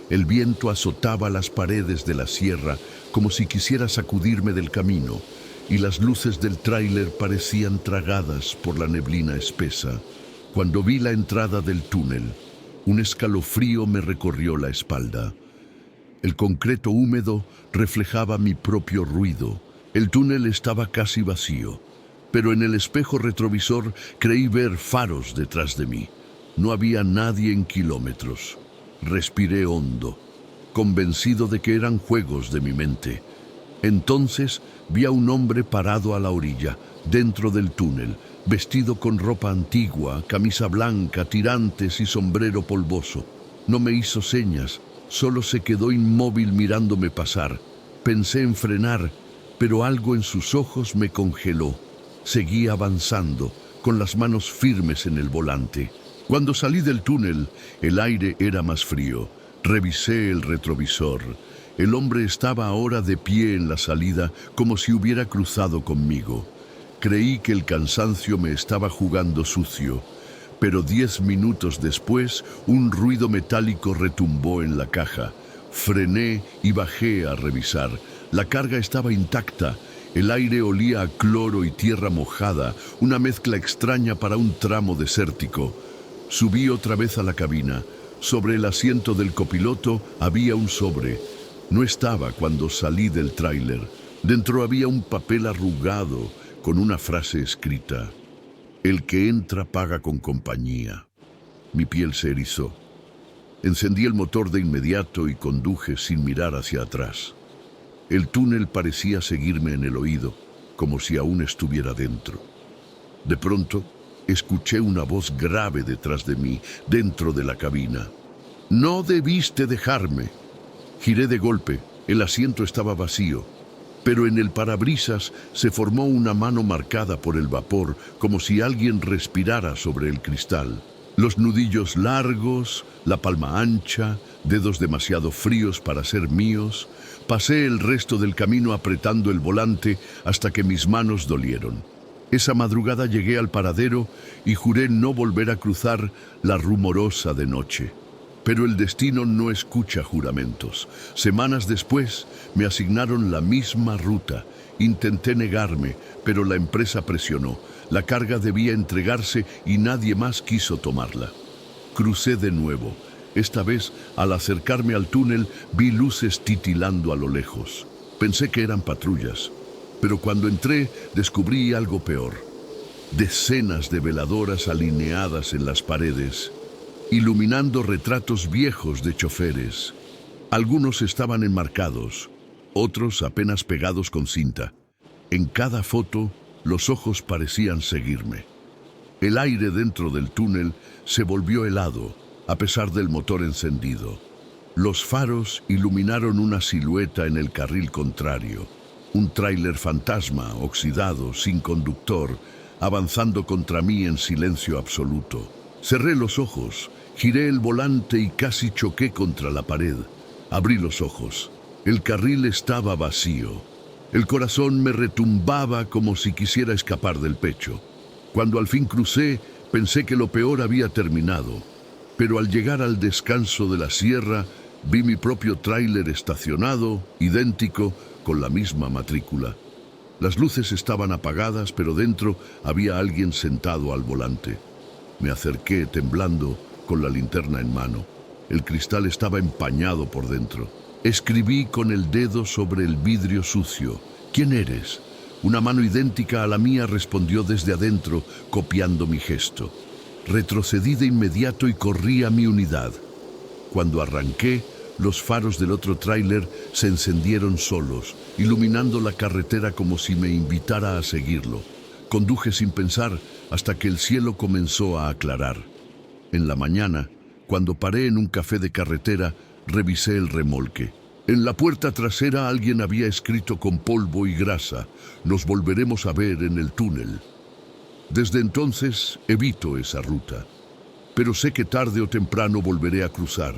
[SPEAKER 1] El viento azotaba las paredes de la sierra como si quisiera sacudirme del camino, y las luces del tráiler parecían tragadas por la neblina espesa. Cuando vi la entrada del túnel, un escalofrío me recorrió la espalda. El concreto húmedo reflejaba mi propio ruido. El túnel estaba casi vacío, pero en el espejo retrovisor creí ver faros detrás de mí. No había nadie en kilómetros. Respiré hondo, convencido de que eran juegos de mi mente. Entonces vi a un hombre parado a la orilla, dentro del túnel, vestido con ropa antigua, camisa blanca, tirantes y sombrero polvoso. No me hizo señas, solo se quedó inmóvil mirándome pasar. Pensé en frenar, pero algo en sus ojos me congeló. Seguí avanzando, con las manos firmes en el volante. Cuando salí del túnel, el aire era más frío. Revisé el retrovisor. El hombre estaba ahora de pie en la salida, como si hubiera cruzado conmigo. Creí que el cansancio me estaba jugando sucio, pero 10 minutos después, un ruido metálico retumbó en la caja. Frené y bajé a revisar. La carga estaba intacta. El aire olía a cloro y tierra mojada, una mezcla extraña para un tramo desértico. Subí otra vez a la cabina. Sobre el asiento del copiloto había un sobre. No estaba cuando salí del tráiler. Dentro había un papel arrugado con una frase escrita: el que entra paga con compañía. Mi piel se erizó. Encendí el motor de inmediato y conduje sin mirar hacia atrás. El túnel parecía seguirme en el oído, como si aún estuviera dentro. De pronto, escuché una voz grave detrás de mí, dentro de la cabina. «No debiste dejarme». Giré de golpe. El asiento estaba vacío. pero en el parabrisas se formó una mano marcada por el vapor, como si alguien respirara sobre el cristal. Los nudillos largos, la palma ancha, dedos demasiado fríos para ser míos. Pasé el resto del camino apretando el volante hasta que mis manos dolieron. Esa madrugada llegué al paradero y juré no volver a cruzar la Rumorosa de noche. Pero el destino no escucha juramentos. Semanas después me asignaron la misma ruta. Intenté negarme, pero la empresa presionó. La carga debía entregarse y nadie más quiso tomarla. Crucé de nuevo. Esta vez, al acercarme al túnel, vi luces titilando a lo lejos. Pensé que eran patrullas, pero cuando entré descubrí algo peor. Decenas de veladoras alineadas en las paredes, iluminando retratos viejos de choferes. Algunos estaban enmarcados, otros apenas pegados con cinta. En cada foto, los ojos parecían seguirme. El aire dentro del túnel se volvió helado, a pesar del motor encendido. Los faros iluminaron una silueta en el carril contrario. Un tráiler fantasma, oxidado, sin conductor, avanzando contra mí en silencio absoluto. Cerré los ojos, giré el volante y casi choqué contra la pared. Abrí los ojos. El carril estaba vacío. El corazón me retumbaba como si quisiera escapar del pecho. Cuando al fin crucé, pensé que lo peor había terminado. Pero al llegar al descanso de la sierra, vi mi propio tráiler estacionado, idéntico, con la misma matrícula. Las luces estaban apagadas, pero dentro había alguien sentado al volante. Me acerqué temblando, con la linterna en mano. El cristal estaba empañado por dentro. Escribí con el dedo sobre el vidrio sucio. ¿Quién eres? Una mano idéntica a la mía respondió desde adentro, copiando mi gesto. Retrocedí de inmediato y corrí a mi unidad. Cuando arranqué, los faros del otro tráiler se encendieron solos, iluminando la carretera como si me invitara a seguirlo. Conduje sin pensar hasta que el cielo comenzó a aclarar. En la mañana, cuando paré en un café de carretera, revisé el remolque. En la puerta trasera alguien había escrito con polvo y grasa: "Nos volveremos a ver en el túnel". Desde entonces evito esa ruta, pero sé que tarde o temprano volveré a cruzar,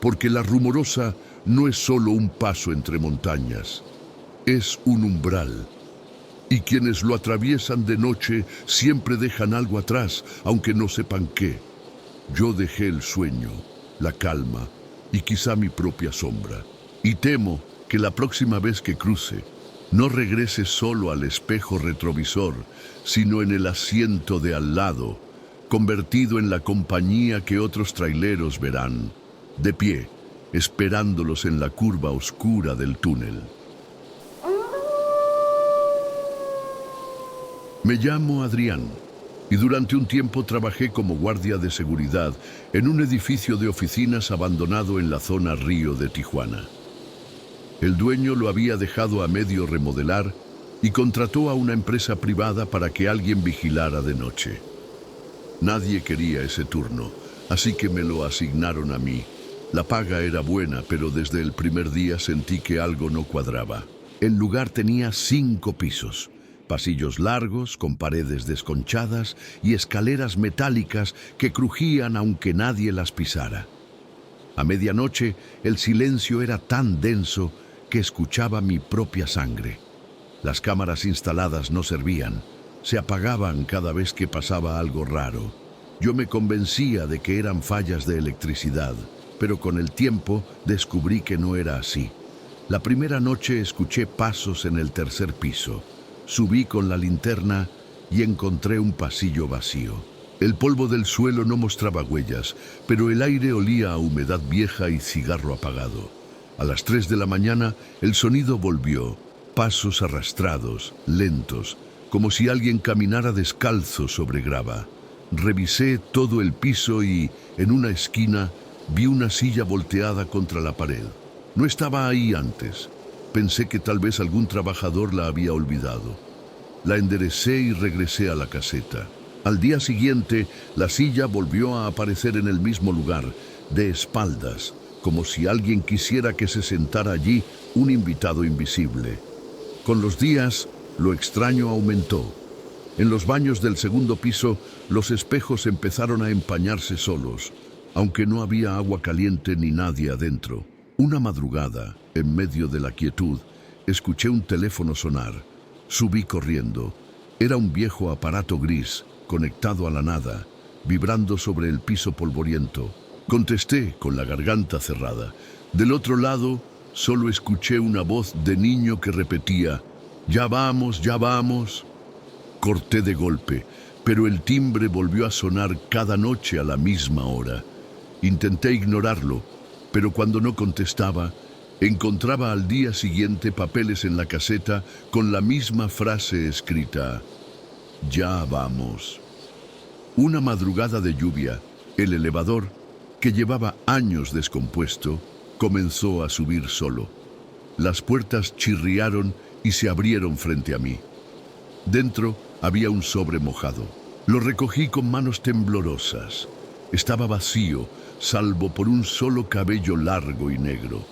[SPEAKER 1] porque la Rumorosa no es solo un paso entre montañas, es un umbral. Y quienes lo atraviesan de noche siempre dejan algo atrás, aunque no sepan qué. Yo dejé el sueño, la calma y quizá mi propia sombra. Y temo que la próxima vez que cruce, no regrese solo al espejo retrovisor, sino en el asiento de al lado, convertido en la compañía que otros traileros verán, de pie, esperándolos en la curva oscura del túnel. Me llamo Adrián y durante un tiempo trabajé como guardia de seguridad en un edificio de oficinas abandonado en la zona Río de Tijuana. El dueño lo había dejado a medio remodelar y contrató a una empresa privada para que alguien vigilara de noche. Nadie quería ese turno, así que me lo asignaron a mí. La paga era buena, pero desde el primer día sentí que algo no cuadraba. El lugar tenía 5 pisos, pasillos largos con paredes desconchadas y escaleras metálicas que crujían aunque nadie las pisara. A medianoche el silencio era tan denso que escuchaba mi propia sangre. Las cámaras instaladas no servían, se apagaban cada vez que pasaba algo raro. Yo me convencía de que eran fallas de electricidad, pero con el tiempo descubrí que no era así. La primera noche escuché pasos en el tercer piso. Subí con la linterna y encontré un pasillo vacío. El polvo del suelo no mostraba huellas, pero el aire olía a humedad vieja y cigarro apagado. A las 3 de la mañana el sonido volvió, pasos arrastrados, lentos, como si alguien caminara descalzo sobre grava. Revisé todo el piso y, en una esquina, vi una silla volteada contra la pared. No estaba ahí antes. Pensé que tal vez algún trabajador la había olvidado. La enderecé y regresé a la caseta. Al día siguiente, la silla volvió a aparecer en el mismo lugar, de espaldas, como si alguien quisiera que se sentara allí un invitado invisible. Con los días, lo extraño aumentó. En los baños del segundo piso, los espejos empezaron a empañarse solos, aunque no había agua caliente ni nadie adentro. Una madrugada, en medio de la quietud, escuché un teléfono sonar. Subí corriendo. Era un viejo aparato gris, conectado a la nada, vibrando sobre el piso polvoriento. Contesté con la garganta cerrada. Del otro lado, solo escuché una voz de niño que repetía: «Ya vamos, ya vamos». Corté de golpe, pero el timbre volvió a sonar cada noche a la misma hora. Intenté ignorarlo, pero cuando no contestaba, encontraba al día siguiente papeles en la caseta con la misma frase escrita: «Ya vamos». Una madrugada de lluvia, el elevador, que llevaba años descompuesto, comenzó a subir solo. Las puertas chirriaron y se abrieron frente a mí. Dentro había un sobre mojado. Lo recogí con manos temblorosas. Estaba vacío, salvo por un solo cabello largo y negro.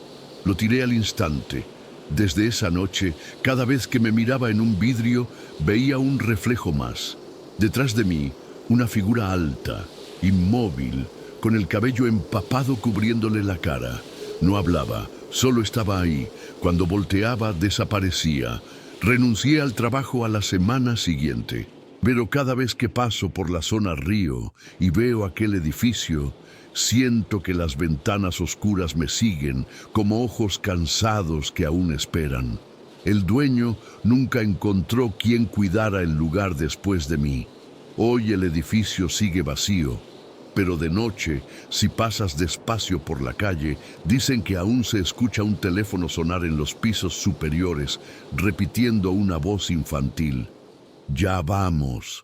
[SPEAKER 1] Lo tiré al instante. Desde esa noche, cada vez que me miraba en un vidrio, veía un reflejo más. Detrás de mí, una figura alta, inmóvil, con el cabello empapado cubriéndole la cara. No hablaba, solo estaba ahí. Cuando volteaba, desaparecía. Renuncié al trabajo a la semana siguiente. Pero cada vez que paso por la zona Río y veo aquel edificio, siento que las ventanas oscuras me siguen como ojos cansados que aún esperan. El dueño nunca encontró quien cuidara el lugar después de mí. Hoy el edificio sigue vacío, pero de noche, si pasas despacio por la calle, dicen que aún se escucha un teléfono sonar en los pisos superiores, repitiendo una voz infantil: «Ya vamos».